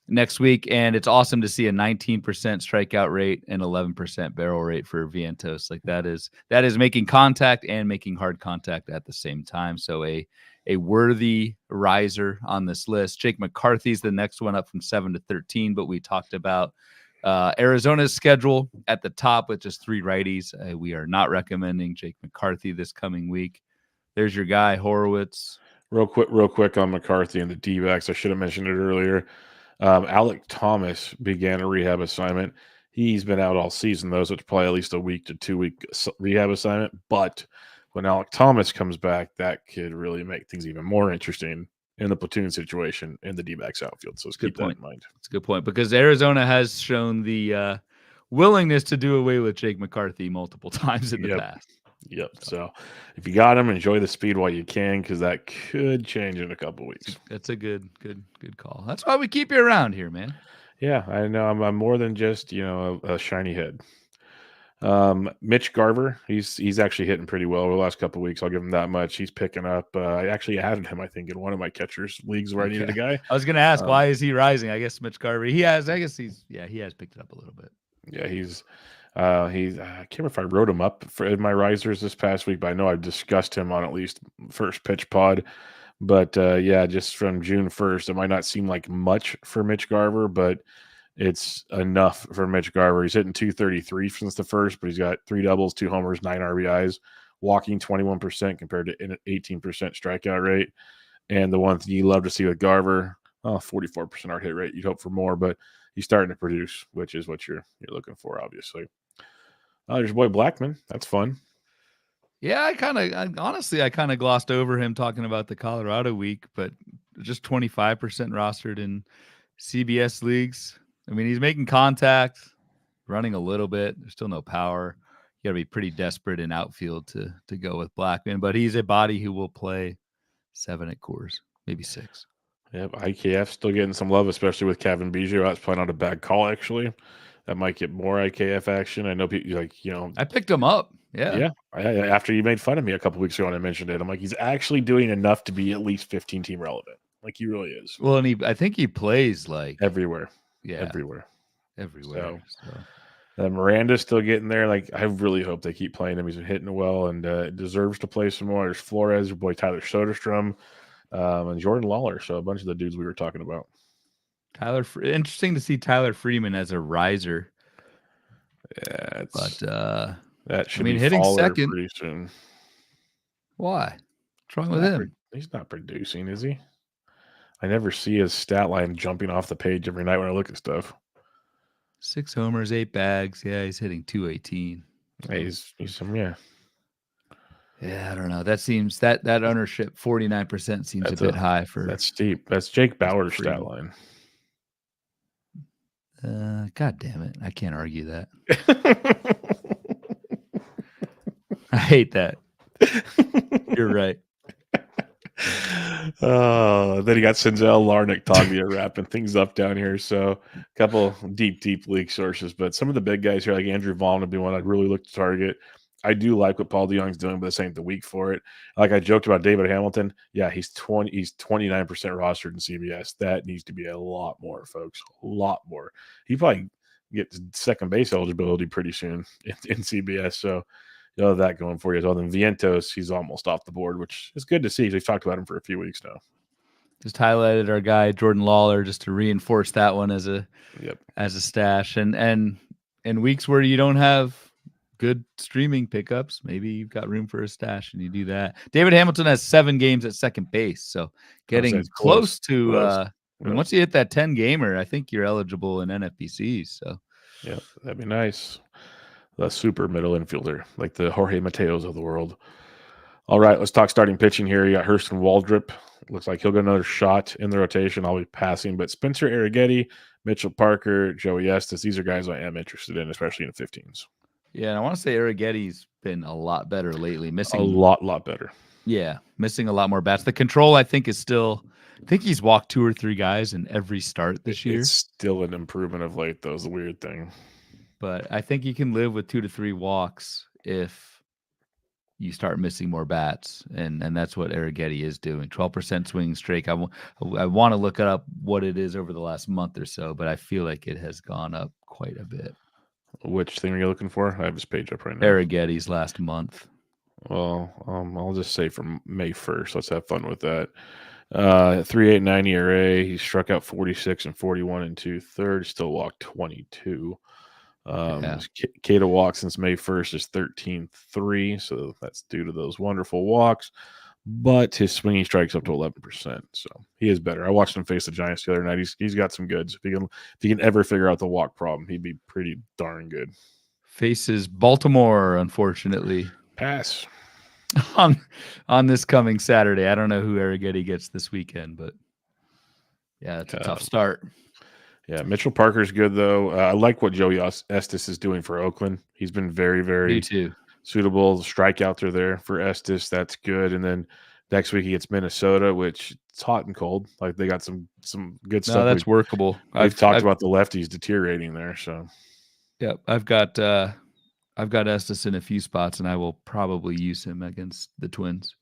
next week. And it's awesome to see a 19% strikeout rate and 11% barrel rate for Vientos. Like, that is making contact and making hard contact at the same time. So a worthy riser on this list. Jake McCarthy's the next one up from 7 to 13, but we talked about Arizona's schedule at the top with just 3 righties. We are not recommending Jake McCarthy this coming week. There's your guy, Horowitz. Real quick on McCarthy and the D-backs. I should have mentioned it earlier. Alec Thomas began a rehab assignment. He's been out all season, though, so it's probably at least a week to 2 week rehab assignment. But when Alec Thomas comes back, that could really make things even more interesting in the platoon situation in the D-backs outfield. So keep that in mind. It's a good point, because Arizona has shown the willingness to do away with Jake McCarthy multiple times in the past. Yep. So if you got him, enjoy the speed while you can, because that could change in a couple weeks. That's a good call. That's why we keep you around here, man. Yeah, I know. I'm more than just a shiny head. Mitch Garver, he's actually hitting pretty well over the last couple of weeks. I'll give him that much. He's picking up. I actually added him, I think, in one of my catchers leagues where I needed a guy. I was going to ask, why is he rising? I guess Mitch Garver. He has picked it up a little bit. Yeah, I can't remember if I wrote him up in my risers this past week, but I know I've discussed him on at least first pitch pod. But just from June 1st, it might not seem like much for Mitch Garver, but it's enough for Mitch Garver. He's hitting 233 since the first, but he's got 3 doubles, 2 homers, 9 RBIs, walking 21% compared to an 18% strikeout rate. And the one thing you love to see with Garver, 44% hard hit rate. You'd hope for more, but he's starting to produce, which is what you're looking for, obviously. There's your boy Blackman. That's fun. Yeah, I kind of glossed over him talking about the Colorado week, but just 25% rostered in CBS leagues. I mean, he's making contact, running a little bit. There's still no power. You got to be pretty desperate in outfield to go with Blackman, but he's a body who will play 7 at Coors, maybe 6. Yep, IKF still getting some love, especially with Kevin Biggio. That's probably not a bad call, actually. That might get more IKF action. I know people I picked him up. Yeah. After you made fun of me a couple weeks ago and I mentioned it, I'm like, he's actually doing enough to be at least 15 team relevant. Like he really is. Well, and I think he plays like everywhere. Yeah, everywhere. So. Miranda's still getting there. Like I really hope they keep playing him. He's been hitting well and deserves to play some more. There's Flores, your boy Tyler Soderstrom, and Jordan Lawler. So a bunch of the dudes we were talking about. Interesting to see Tyler Freeman as a riser. Yeah, that should be hitting second pretty soon. Why? What's wrong with him? He's not producing, is he? I never see his stat line jumping off the page every night when I look at stuff. 6 homers, 8 bags. Yeah, he's hitting 218. Hey, Yeah, I don't know. That seems that ownership 49% seems a bit high for. That's steep. That's Jake Bauer's stat line. God damn it! I can't argue that. I hate that. You're right. Then you got Senzel, Larnick, Toglia wrapping things up down here. So a couple deep league sources, but some of the big guys here, like Andrew Vaughn, would be one I'd really look to target. I do like what Paul DeYoung's doing, but this ain't the week for it. Like I joked about David Hamilton. Yeah, he's 29% rostered in CBS. That needs to be a lot more, folks. A lot more. He probably gets second base eligibility pretty soon in CBS. So you'll have that going for you as well. Then Vientos, he's almost off the board, which is good to see. We've talked about him for a few weeks now. Just highlighted our guy Jordan Lawler just to reinforce that one as a stash. And in weeks where you don't have good streaming pickups, maybe you've got room for a stash and you do that. David Hamilton has 7 games at second base, so getting close to once you hit that 10 gamer, I think you're eligible in NFBCs. So yeah, that'd be nice. The super middle infielder, like the Jorge Mateos of the world. All right, let's talk starting pitching here. You got Hurston Waldrop. Looks like he'll get another shot in the rotation. I'll be passing, but Spencer Arrighetti, Mitchell Parker, Joey Estes, these are guys I am interested in, especially in the 15s. Yeah, and I want to say Arrighetti's been a lot better lately. Missing a lot better. Yeah, missing a lot more bats. The control, I think, is still. I think he's walked 2 or 3 guys in every start this year. It's still an improvement of late, though. Is the weird thing. But I think you can live with 2 to 3 walks if you start missing more bats, and that's what Arrighetti is doing. 12% swinging streak. I want to look up what it is over the last month or so, but I feel like it has gone up quite a bit. Which thing are you looking for? I have this page up right now. Arrighetti's last month. Well, I'll just say from May 1st. Let's have fun with that. 3.89 ERA. He struck out 46 and 41 and 2/3. Still walked 22. K to walk since May 1st is 13.3. So that's due to those wonderful walks. But his swinging strikes up to 11%. So he is better. I watched him face the Giants the other night. He's got some goods. If he can ever figure out the walk problem, he'd be pretty darn good. Faces Baltimore, unfortunately. Pass. On this coming Saturday. I don't know who Arrighetti gets this weekend, but yeah, it's a tough start. Yeah, Mitchell Parker's good, though. I like what Joey Estes is doing for Oakland. He's been very, very suitable. The strikeouts are there for Estes. That's good. And then next week he gets Minnesota, which it's hot and cold. Like they got some good stuff. No, that's workable. We've talked about the lefties deteriorating there. So, yeah, I've got Estes in a few spots, and I will probably use him against the Twins.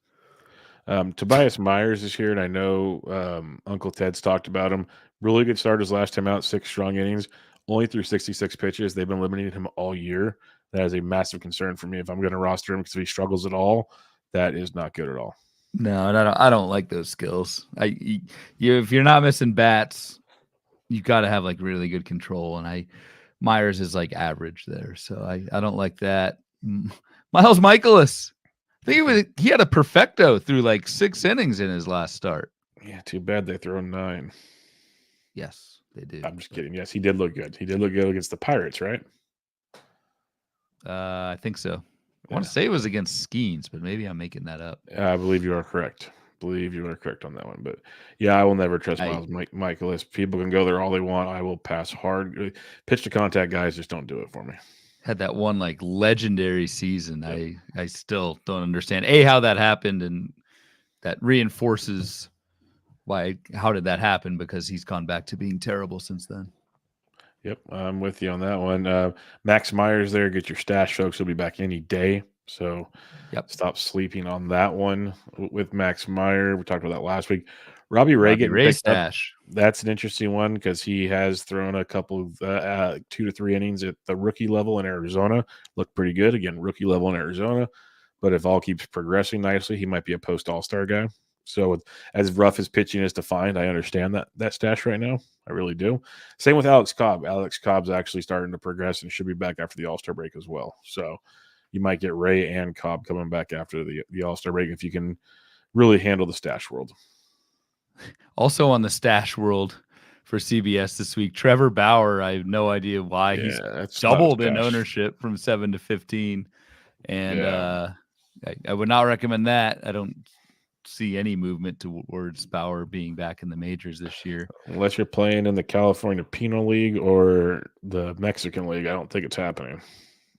Tobias Myers is here, and I know Uncle Ted's talked about him. Really good start his last time out, 6 strong innings, only threw 66 pitches. They've been limiting him all year. That is a massive concern for me if I'm going to roster him, because if he struggles at all, that is not good at all. No, and I don't like those skills. If you're not missing bats, you got to have like really good control, and Myers is like average there, so I don't like that. Miles Michaelis, I think he had a perfecto through like 6 innings in his last start. Yeah, too bad they throw 9. Yes, they did. I'm just kidding. Yes, he did look good. He did look good against the Pirates, right? I think so. I want to say it was against Skeens, but maybe I'm making that up. I believe you are correct. On that one. But yeah, I will never trust Miles Michaelis. People can go there all they want. I will pass hard. Pitch to contact guys just don't do it for me. Had that one like legendary season. Yep. I still don't understand how that happened, and that reinforces how did that happen, because he's gone back to being terrible since then. Yep, I'm with you on that one. Max Myers there. Get your stash, folks. He'll be back any day. So stop sleeping on that one with Max Meyer. We talked about that last week. Robbie Ray stash. That's an interesting one because he has thrown a couple of 2 to 3 innings at the rookie level in Arizona. Looked pretty good. Again, rookie level in Arizona. But if all keeps progressing nicely, he might be a post-all-star guy. So as rough as pitching is to find, I understand that stash right now. I really do. Same with Alex Cobb. Alex Cobb's actually starting to progress and should be back after the All-Star break as well. So you might get Ray and Cobb coming back after the All-Star break if you can really handle the stash world. Also on the stash world for CBS this week, Trevor Bauer. I have no idea why he's doubled in ownership from 7 to 15. And I would not recommend that. I don't see any movement towards Bauer being back in the majors this year. Unless you're playing in the California Penal League or the Mexican League, I don't think it's happening.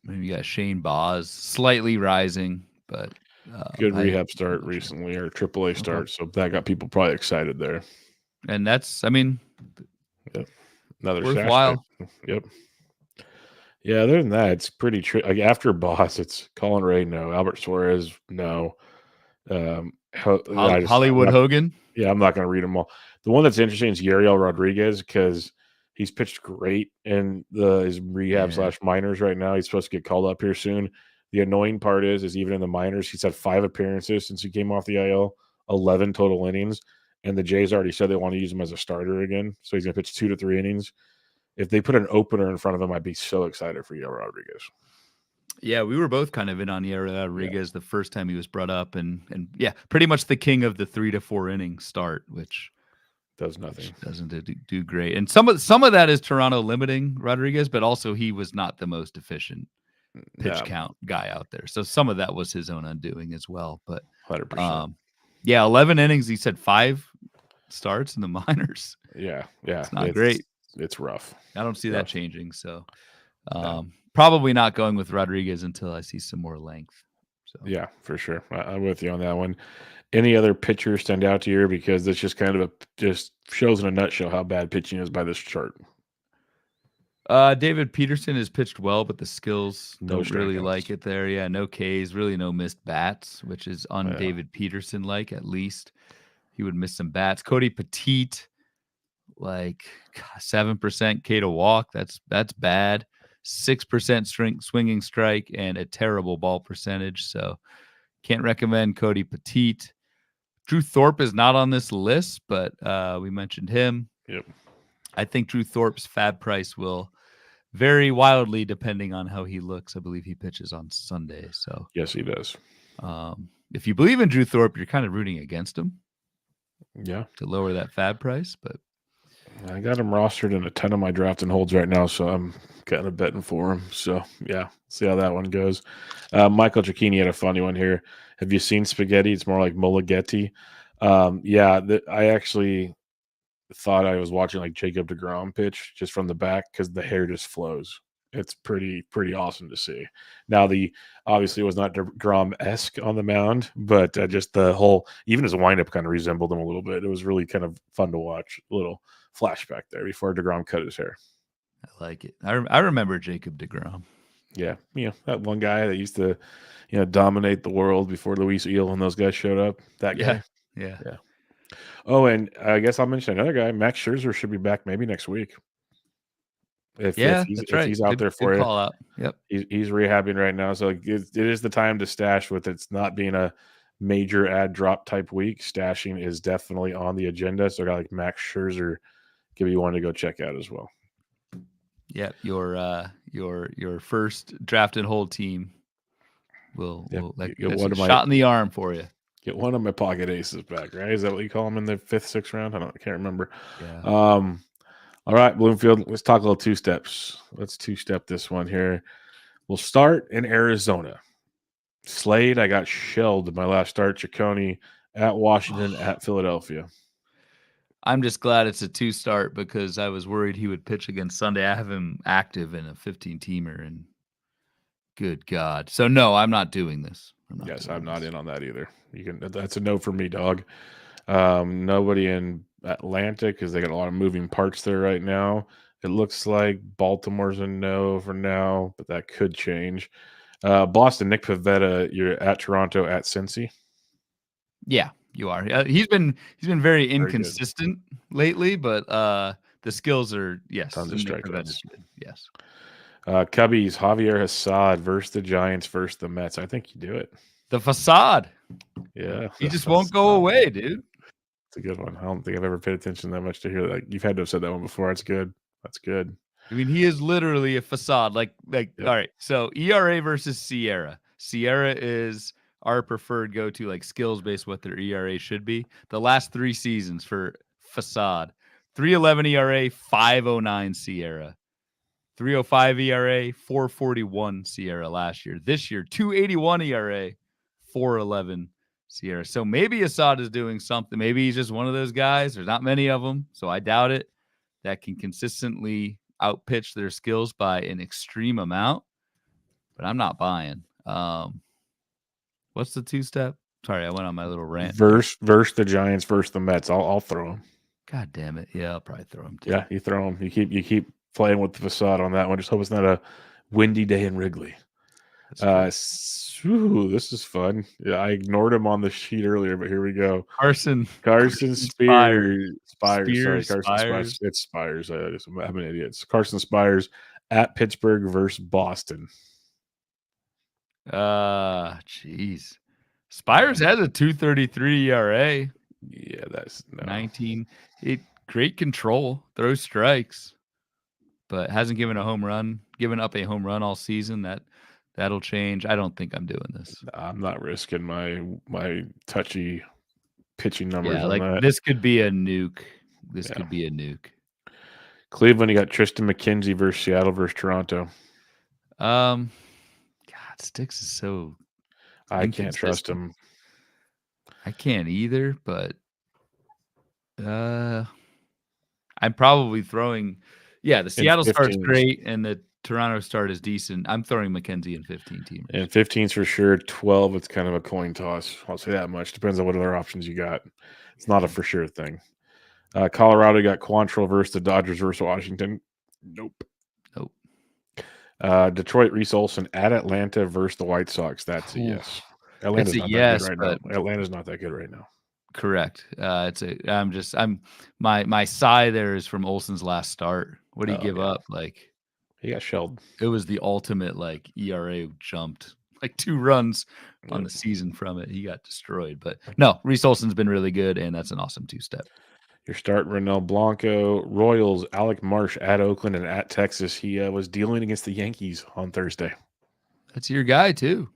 Maybe you got Shane Baz slightly rising, but good rehab start recently, or AAA start, so that got people probably excited there. And that's, another worthwhile. Yep. Yeah, other than that, it's pretty like after Baz, it's Colin Ray, no. Albert Suarez, no. Hollywood Hogan. Yeah, I'm not going to read them all. The one that's interesting is Yariel Rodriguez, because he's pitched great in his rehab / minors right now. He's supposed to get called up here soon. The annoying part is even in the minors, he's had 5 appearances since he came off the IL, 11 total innings, and the Jays already said they want to use him as a starter again. So he's going to pitch 2 to 3 innings. If they put an opener in front of him, I'd be so excited for Yariel Rodriguez. Yeah, we were both kind of in on Yariel Rodriguez the first time he was brought up, and pretty much the king of the 3 to 4 inning start, which does nothing. Which doesn't do great. And some of that is Toronto limiting Rodriguez, but also he was not the most efficient pitch count guy out there. So some of that was his own undoing as well. But 100%. 11 innings. He said 5 starts in the minors. Yeah. It's not great. It's rough. I don't see that changing. So probably not going with Rodriguez until I see some more length. So yeah, for sure. I'm with you on that one. Any other pitchers stand out to you? Because it's just kind of just shows in a nutshell how bad pitching is by this chart. David Peterson has pitched well, but the skills don't really like it there. Yeah, no Ks, really no missed bats, which is David Peterson like, at least. He would miss some bats. Cody Petite, like 7% K to walk. That's bad. 6% swinging strike and a terrible ball percentage. So can't recommend Cody Petite. Drew Thorpe is not on this list, but we mentioned him. Yep. I think Drew Thorpe's FAAB price will vary wildly depending on how he looks. I believe he pitches on Sunday. So yes, he does. If you believe in Drew Thorpe, you're kind of rooting against him. Yeah. To lower that FAAB price, but I got him rostered in a 10 of my draft and holds right now, so I'm kind of betting for him. So yeah, see how that one goes. Michael Giacchini had a funny one here. Have you seen Spaghetti? It's more like Mullighetti. I actually thought I was watching like Jacob deGrom pitch just from the back because the hair just flows. It's pretty awesome to see. Now obviously it was not deGrom-esque on the mound, but just the whole, even his windup kind of resembled him a little bit. It was really kind of fun to watch. A little flashback there before deGrom cut his hair. I like it. I remember Jacob deGrom. Yeah, that one guy that used to, dominate the world before Luis Eel and those guys showed up. That guy. Yeah. Oh, and I guess I'll mention another guy. Max Scherzer should be back maybe next week. If he's out there for you. Call out. Yep. He's rehabbing right now, so it is the time to stash. With it's not being a major ad drop type week, stashing is definitely on the agenda. So I got like Max Scherzer, give you one to go check out as well. Yep, your first draft and hold team will get one shot in the arm for you. Get one of my pocket aces back, right? Is that what you call them in the 5th, 6th round? I can't remember. Yeah. All right, Bloomfield, let's talk a little two steps. Let's two-step this one here. We'll start in Arizona. Slade, I got shelled my last start. Ciccone at Washington, at Philadelphia. I'm just glad it's a 2-start because I was worried he would pitch against Sunday. I have him active in a 15-teamer, and good God. So, no, I'm not doing this. I'm not in on that either. That's a no for me, dog. Nobody in Atlanta because they got a lot of moving parts there right now. It looks like Baltimore's a no for now, but that could change. Boston, Nick Pivetta, you're at Toronto, at Cincy. Yeah, you are. He's been very inconsistent lately, but the skills are tons of strikeouts. Yes. Cubbies, Javier Hassad versus the Giants versus the Mets. I think you do it. The facade. Yeah. He just won't go away, dude. It's a good one. I don't think I've ever paid attention that much to hear that. You've had to have said that one before. That's good. That's good. I mean, he is literally a facade. Yep. All right. So ERA versus Sierra. Sierra is our preferred go-to, like skills-based, what their ERA should be. The last 3 seasons for facade: 3.11 ERA, 5.09 Sierra. 3.05 ERA, 4.41 Sierra last year. This year, 2.81 ERA, 4.11 Sierra. So maybe Assad is doing something. Maybe he's just one of those guys. There's not many of them, so I doubt it, that can consistently outpitch their skills by an extreme amount. But I'm not buying. What's the 2-step? Sorry, I went on my little rant. Versus the Giants versus the Mets. I'll throw them. God damn it. Yeah, I'll probably throw them too. Yeah, you throw them. You keep playing with the facade on that one. Just hope it's not a windy day in Wrigley. This is fun. Yeah, I ignored him on the sheet earlier, but here we go. Carson Spires. Sorry, Carson Spires. Spires. It's Spires. I'm an idiot. It's Carson Spires at Pittsburgh versus Boston. Jeez. Spires has a 2.33 ERA. Yeah, that's 19. Great control, throws strikes, but hasn't given up a home run all season. That'll change. I don't think I'm doing this. I'm not risking my touchy pitching numbers on that. This could be a nuke. Could be a nuke. Cleveland, you got Tristan McKenzie versus Seattle versus Toronto. God, Sticks is so. I can't trust him. I can't either, but I'm probably throwing. Yeah, the Seattle start's great, and the Toronto start is decent. I'm throwing McKenzie in 15 team. And 15's for sure. 12, it's kind of a coin toss. I'll say that much. Depends on what other options you got. It's not a for sure thing. Colorado got Quantrill versus the Dodgers versus Washington. Nope. Detroit, Reese Olson at Atlanta versus the White Sox. That's a yes. Atlanta's not that good right now. Atlanta's not that good right now. Correct. My sigh there is from Olson's last start. What did he give up? Like, he got shelled. It was the ultimate, like, ERA jumped like 2 runs on the season from it. He got destroyed. But no, Reese Olson's been really good, and that's an awesome 2-step. Your start, Ronel Blanco. Royals, Alec Marsh at Oakland and at Texas. He was dealing against the Yankees on Thursday. That's your guy, too.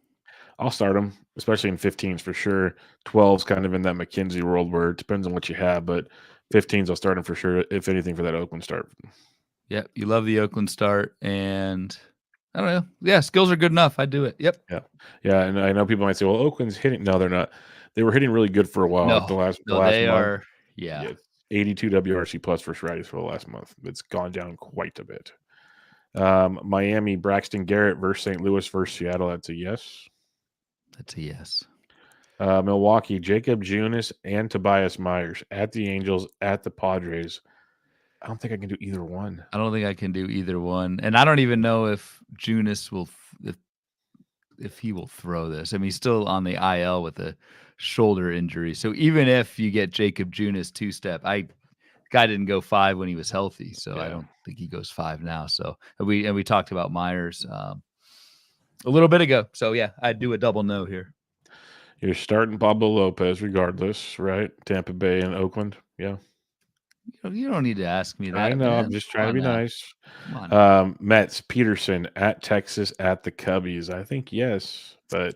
I'll start him, especially in 15s for sure. 12's kind of in that McKenzie world where it depends on what you have, but 15s I'll start him for sure, if anything, for that Oakland start. Yep, you love the Oakland start, and I don't know. Yeah, skills are good enough. I'd do it. Yep. Yeah, and I know people might say, well, Oakland's hitting. No, they're not. They were hitting really good for a while. They are. Yeah. 82 WRC plus versus righties for the last month. It's gone down quite a bit. Miami, Braxton Garrett versus St. Louis versus Seattle. That's a yes. That's a yes. Milwaukee, Jacob Junis and Tobias Myers at the Angels, at the Padres. I don't think I can do either one. I don't think I can do either one. And I don't even know if Junis will if he will throw this. I mean, he's still on the IL with a shoulder injury. So even if you get Jacob Junis two-step, guy didn't go 5 when he was healthy, so I don't think he goes 5 now. So we talked about Myers a little bit ago. So yeah, I'd do a double no here. You're starting Pablo Lopez regardless, right? Tampa Bay and Oakland. Yeah. You don't need to ask me that. I know. Man. I'm just trying to be nice. Come on. Mets, Peterson at Texas at the Cubbies. I think yes, but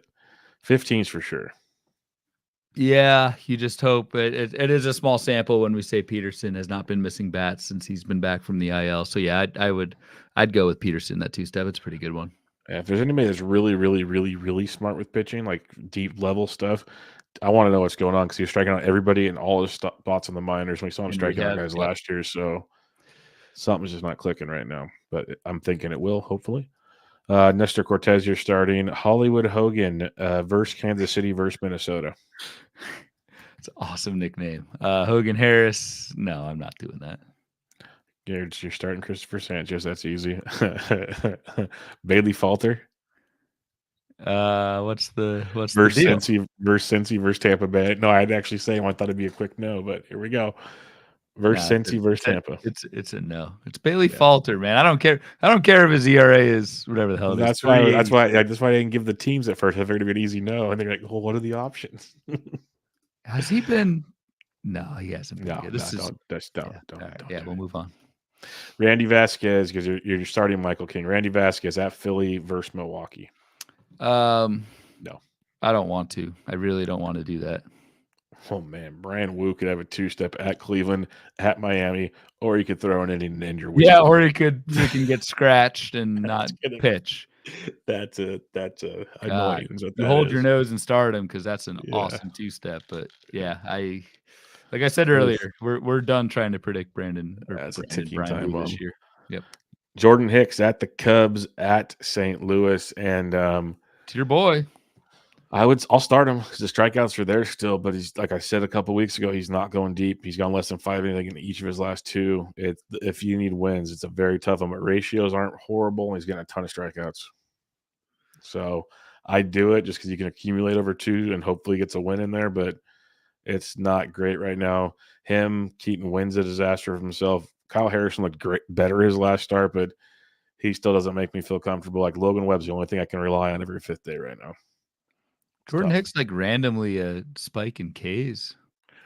15's for sure. Yeah, you just hope it is a small sample when we say Peterson has not been missing bats since he's been back from the IL. So yeah, I'd go with Peterson that two-step. It's a pretty good one. Yeah, if there's anybody that's really, really, really, really smart with pitching, like deep level stuff, I want to know what's going on because he was striking out everybody and all his spots in the minors. We saw him striking out guys last year, so something's just not clicking right now. But I'm thinking it will, hopefully. Nestor Cortez, you're starting. Hollywood Hogan versus Kansas City versus Minnesota. It's an awesome nickname. Hogan Harris. No, I'm not doing that. You're starting Christopher Sanchez. That's easy. Bailey Falter. What's versus the deal? Cincy versus Tampa Bay. No, I'd actually say I thought it'd be a quick no, but here we go. Versus Cincy versus Tampa. It's a no. It's Bailey Falter, man. I don't care. I don't care if his ERA is whatever the hell it is. That's why I didn't give the teams at first. I figured it'd be an easy no, and they're like, well, what are the options? Has he been? No, he hasn't been. Don't. We'll move on. Randy Vasquez, because you're starting Michael King. Randy Vasquez at Philly versus Milwaukee. No, I don't want to. I really don't want to do that. Oh man, Brand Wu could have a two-step at Cleveland, at Miami, or he could throw an inning and injure. Yeah, or he can get scratched and not pitch. That's annoying. You hold your nose and start him because that's an awesome two-step. But yeah, like I said earlier, we're done trying to predict Brandon. That's a ticking time bomb this year. Yep. Jordan Hicks at the Cubs at St. Louis, and to your boy. I'll start him because the strikeouts are there still, but he's, like I said a couple weeks ago, he's not going deep. He's gone less than 5 innings in each of his last 2. If you need wins, it's a very tough one. But ratios aren't horrible, and he's getting a ton of strikeouts. So I do it just because you can accumulate over 2 and hopefully gets a win in there, but it's not great right now. Keaton wins a disaster of himself. Kyle Harrison looked better his last start, but he still doesn't make me feel comfortable. Like Logan Webb's the only thing I can rely on every 5th day right now. Jordan Hicks randomly a spike in Ks.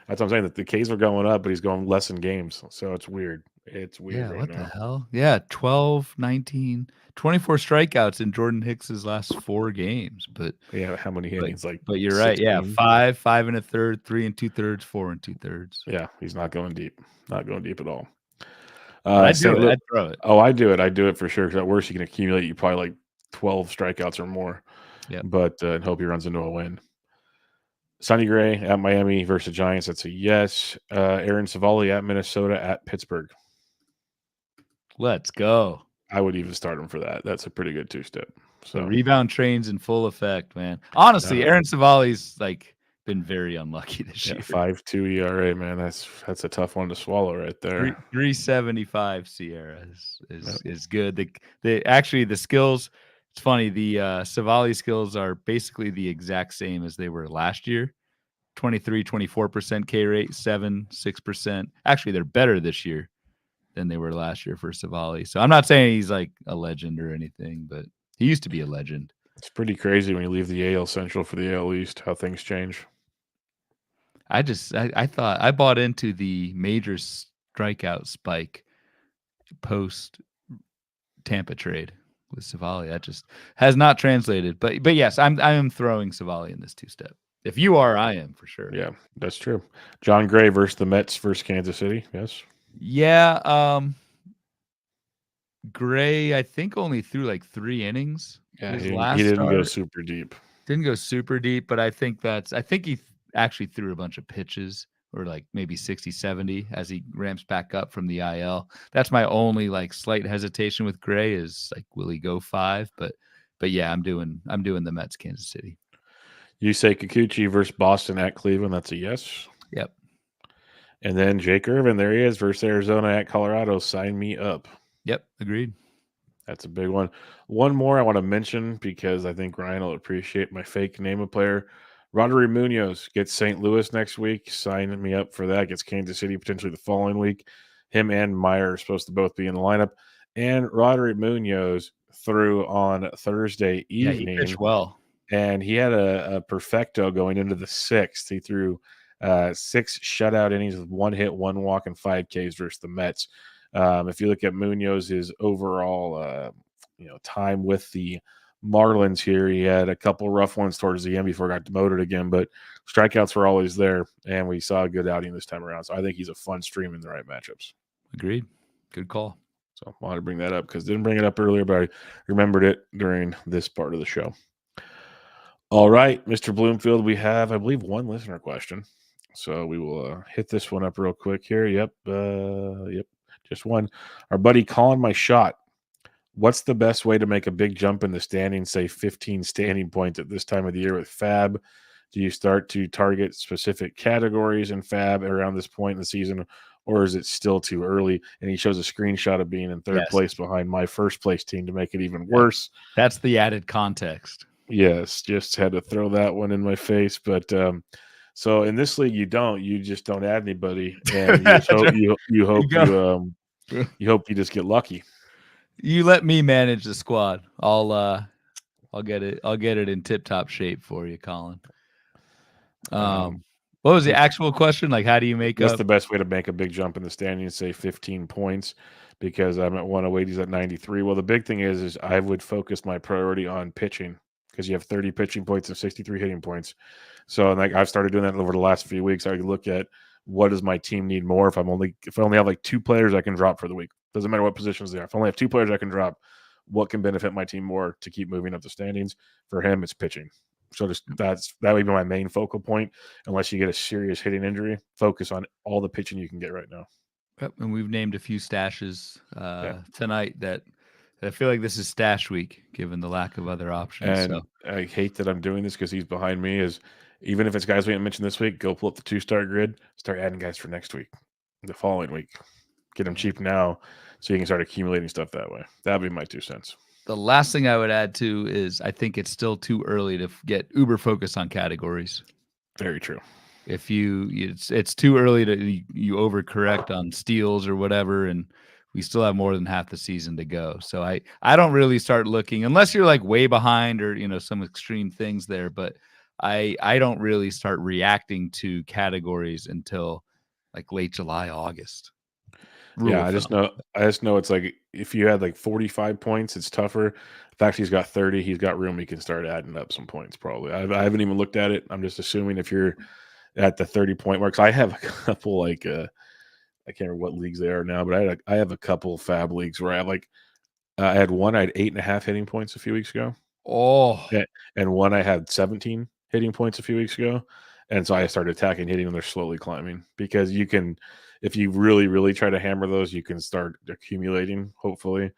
That's what I'm saying. That the Ks are going up, but he's going less in games. So it's weird. It's weird right now. What the hell? Yeah, 12, 19, 24 strikeouts in Jordan Hicks's last 4 games. But yeah, how many innings? But you're 16? Right. Yeah, 5 1/3, 3 2/3, 4 2/3. Yeah, he's not going deep. Not going deep at all. I'd throw it. Oh, I do it. I do it for sure. Because at worst, you can accumulate you probably like 12 strikeouts or more. Yeah, but and hope he runs into a win. Sonny Gray at Miami versus Giants. That's a yes. Aaron Savali at Minnesota at Pittsburgh. Let's go. I would even start him for that. That's a pretty good two-step. So the rebound train's in full effect, man. Honestly, Aaron Savali's been very unlucky this year. 5.2 ERA, man. That's a tough one to swallow right there. 3.75 Sierra is good. The skills. It's funny. The Savali skills are basically the exact same as they were last year. 24% K rate, 6%. Actually, they're better this year than they were last year for Savali. So I'm not saying he's like a legend or anything, but he used to be a legend. It's pretty crazy when you leave the AL Central for the AL East, how things change. I thought I bought into the major strikeout spike post Tampa trade with Savali. That just has not translated. But yes, I am throwing Savali in this two-step. If you are, I am for sure. Yeah, that's true. John Gray versus the Mets versus Kansas City. Yes. Yeah. Gray, I think only threw like 3 innings. Yeah, he didn't go super deep. Didn't go super deep, but I think he actually threw a bunch of pitches, or like maybe 60, 70 as he ramps back up from the IL. That's my only like slight hesitation with Gray is like, will he go 5? But yeah, I'm doing the Mets, Kansas City. You say Kikuchi versus Boston at Cleveland. That's a yes. Yep. And then Jake Irvin, there he is, versus Arizona at Colorado. Sign me up. Yep, agreed. That's a big one. One more I want to mention because I think Ryan will appreciate my fake name of player. Rodri Munoz gets St. Louis next week. Sign me up for that. Gets Kansas City potentially the following week. Him and Meyer are supposed to both be in the lineup. And Rodri Munoz threw on Thursday evening. Yeah, he pitched well. And he had a perfecto going into the 6th. He threw 6 shutout innings with 1 hit, 1 walk, and 5 Ks versus the Mets. If you look at Munoz's overall, time with the Marlins here, he had a couple rough ones towards the end before he got demoted again, but strikeouts were always there, and we saw a good outing this time around. So I think he's a fun stream in the right matchups. Agreed. Good call. So I wanted to bring that up because I didn't bring it up earlier, but I remembered it during this part of the show. All right, Mr. Bloomfield, we have, I believe, one listener question. So we will hit this one up real quick here. Yep, just one. Our buddy calling my shot. What's the best way to make a big jump in the standings, say 15 standing points at this time of the year with FAAB? Do you start to target specific categories in FAAB around this point in the season, or is it still too early? And he shows a screenshot of being in third place behind my first place team to make it even worse. That's the added context. Yes, just had to throw that one in my face. But so in this league, you just don't add anybody, and you just hope you hope you just get lucky. You let me manage the squad. I'll get it in tip top shape for you, Colin. What was the actual question? Like, how do you make What's the best way to make a big jump in the standings, say 15 points? Because I'm at 108, he's at 93. Well, the big thing is I would focus my priority on pitching because you have 30 pitching points and 63 hitting points. So like I've started doing that over the last few weeks. I look at what does my team need more if I only have like 2 players I can drop for the week. Doesn't matter what positions they are. If I only have 2 players I can drop, what can benefit my team more to keep moving up the standings? For him, it's pitching. So that would be my main focal point. Unless you get a serious hitting injury, focus on all the pitching you can get right now. Yep, and we've named a few stashes tonight that I feel like this is stash week, given the lack of other options. And I hate that I'm doing this because he's behind me. Is even if it's guys we didn't mention this week, go pull up the 2-star grid, start adding guys for next week, the following week. Get them cheap now so you can start accumulating stuff that way. That'd be my 2 cents. The last thing I would add to is I think it's still too early to get uber focused on categories. Very true. If it's too early to you overcorrect on steals or whatever, and we still have more than half the season to go. So I don't really start looking unless you're like way behind or some extreme things there. But I don't really start reacting to categories until like late July, August. Yeah, I just know it's like if you had like 45 points, it's tougher. The fact he's got 30, he's got room. He can start adding up some points probably. I haven't even looked at it. I'm just assuming if you're at the 30-point marks. I have a couple like I can't remember what leagues they are now, but I have a couple FAAB leagues where I have like I had 8.5 hitting points a few weeks ago. Oh, and one I had 17 hitting points a few weeks ago, and so I started attacking hitting, and they're slowly climbing because you can, if you really, really try to hammer those, you can start accumulating hopefully,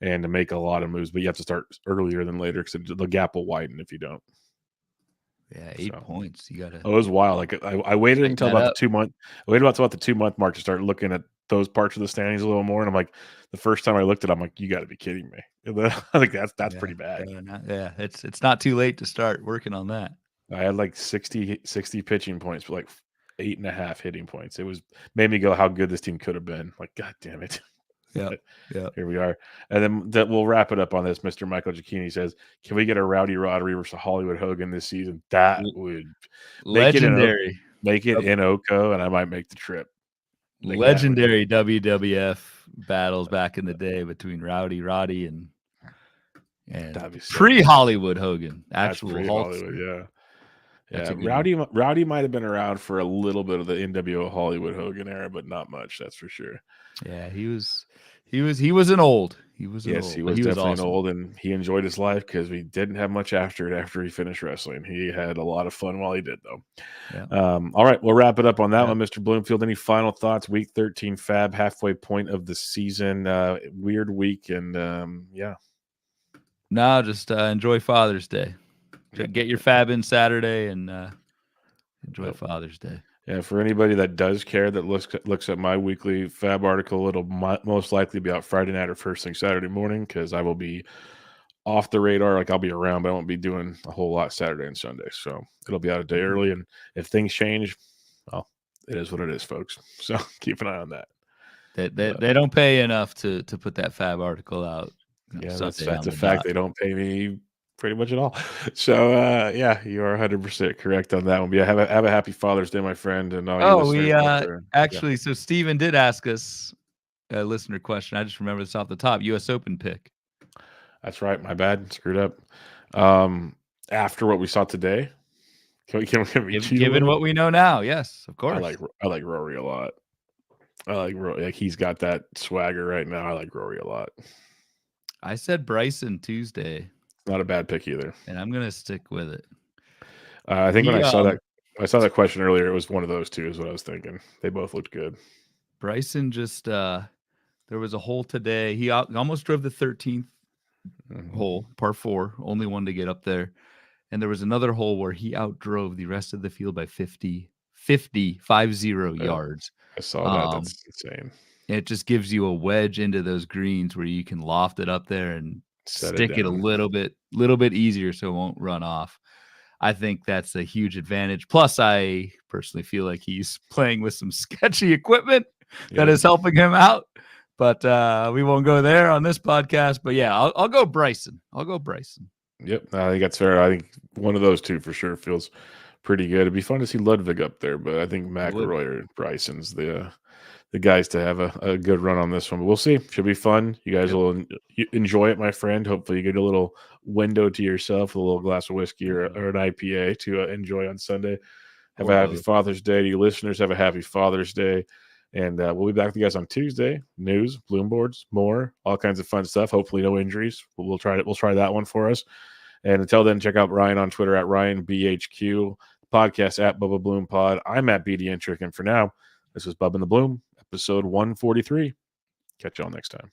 and to make a lot of moves. But you have to start earlier than later because the gap will widen if you don't. Yeah, 8 points. You gotta. Oh, it was wild. Like I waited until about the 2-month. I waited about the 2-month mark to start looking at those parts of the standings a little more. And I'm like, the first time I looked at it, I'm like, you got to be kidding me. I think that's pretty bad. Yeah, it's not too late to start working on that. I had like 60 pitching points, but like 8.5 hitting points. It was made me go, how good this team could have been. Like, God damn it. Yeah. Here we are. And then we'll wrap it up on this. Mr. Michael Giacchini says, can we get a Rowdy Rodri versus Hollywood Hogan this season? That would legendary. Make it in Oco, and I might make the trip. Legendary WWF battles back in the day between Roddy and pre-Hollywood Hogan. Actual Hollywood, yeah. Rowdy might have been around for a little bit of the NWO Hollywood Hogan era, but not much, that's for sure. Yeah, he was an old. He was Yes, he was definitely an old, and he enjoyed his life because we didn't have much after he finished wrestling. He had a lot of fun while he did, though. Yeah. All right, we'll wrap it up on that one, Mr. Bloomfield. Any final thoughts? Week 13 FAAB, halfway point of the season. Weird week, and yeah. No, just enjoy Father's Day. Get your FAAB in Saturday and enjoy Father's Day. Yeah, for anybody that does care, that looks at my weekly FAAB article, it'll most likely be out Friday night or first thing Saturday morning because I will be off the radar. Like, I'll be around, but I won't be doing a whole lot Saturday and Sunday. So it'll be out a day early. And if things change, well, it is what it is, folks. So keep an eye on that. They don't pay enough to put that FAAB article out. Yeah, that's a fact. They don't pay me pretty much at all. So yeah, you are 100% correct on that one. But yeah, have a happy Father's Day, my friend. And all we actually, so Steven did ask us a listener question. I just remember this off the top. US Open pick. That's right. My bad. Screwed up. After what we saw today, given what we know now, yes, of course. I like Rory a lot. I like Rory. Like, he's got that swagger right now. I like Rory a lot. I said Bryson Tuesday. Not a bad pick either, and I'm gonna stick with it. I think when I saw that question earlier, it was one of those two. Is what I was thinking. They both looked good. Bryson just there was a hole today. He almost drove the 13th hole, par 4, only one to get up there, and there was another hole where he outdrove the rest of the field by 50 yards. I saw that. That's insane. It just gives you a wedge into those greens where you can loft it up there and stick it a little bit easier so it won't run off. I think that's a huge advantage. Plus, I personally feel like he's playing with some sketchy equipment that is helping him out. But we won't go there on this podcast. But yeah, I'll go Bryson. Yep, I think that's fair. I think one of those two for sure feels pretty good. It'd be fun to see Ludwig up there, but I think McIlroy or Bryson's the guys to have a good run on this one. But we'll see. Should be fun. You guys will enjoy it, my friend. Hopefully you get a little window to yourself, a little glass of whiskey or an IPA to enjoy on Sunday. Have a happy Father's Day to you listeners. Have a happy Father's Day. And we'll be back with you guys on Tuesday. News, Bloom boards, more, all kinds of fun stuff. Hopefully no injuries. We'll try that one for us. And until then, check out Ryan on Twitter at RyanBHQ, podcast at Bubba Bloom Pod. I'm at BDentric. And for now, this is Bubba and the Bloom, episode 143. Catch y'all next time.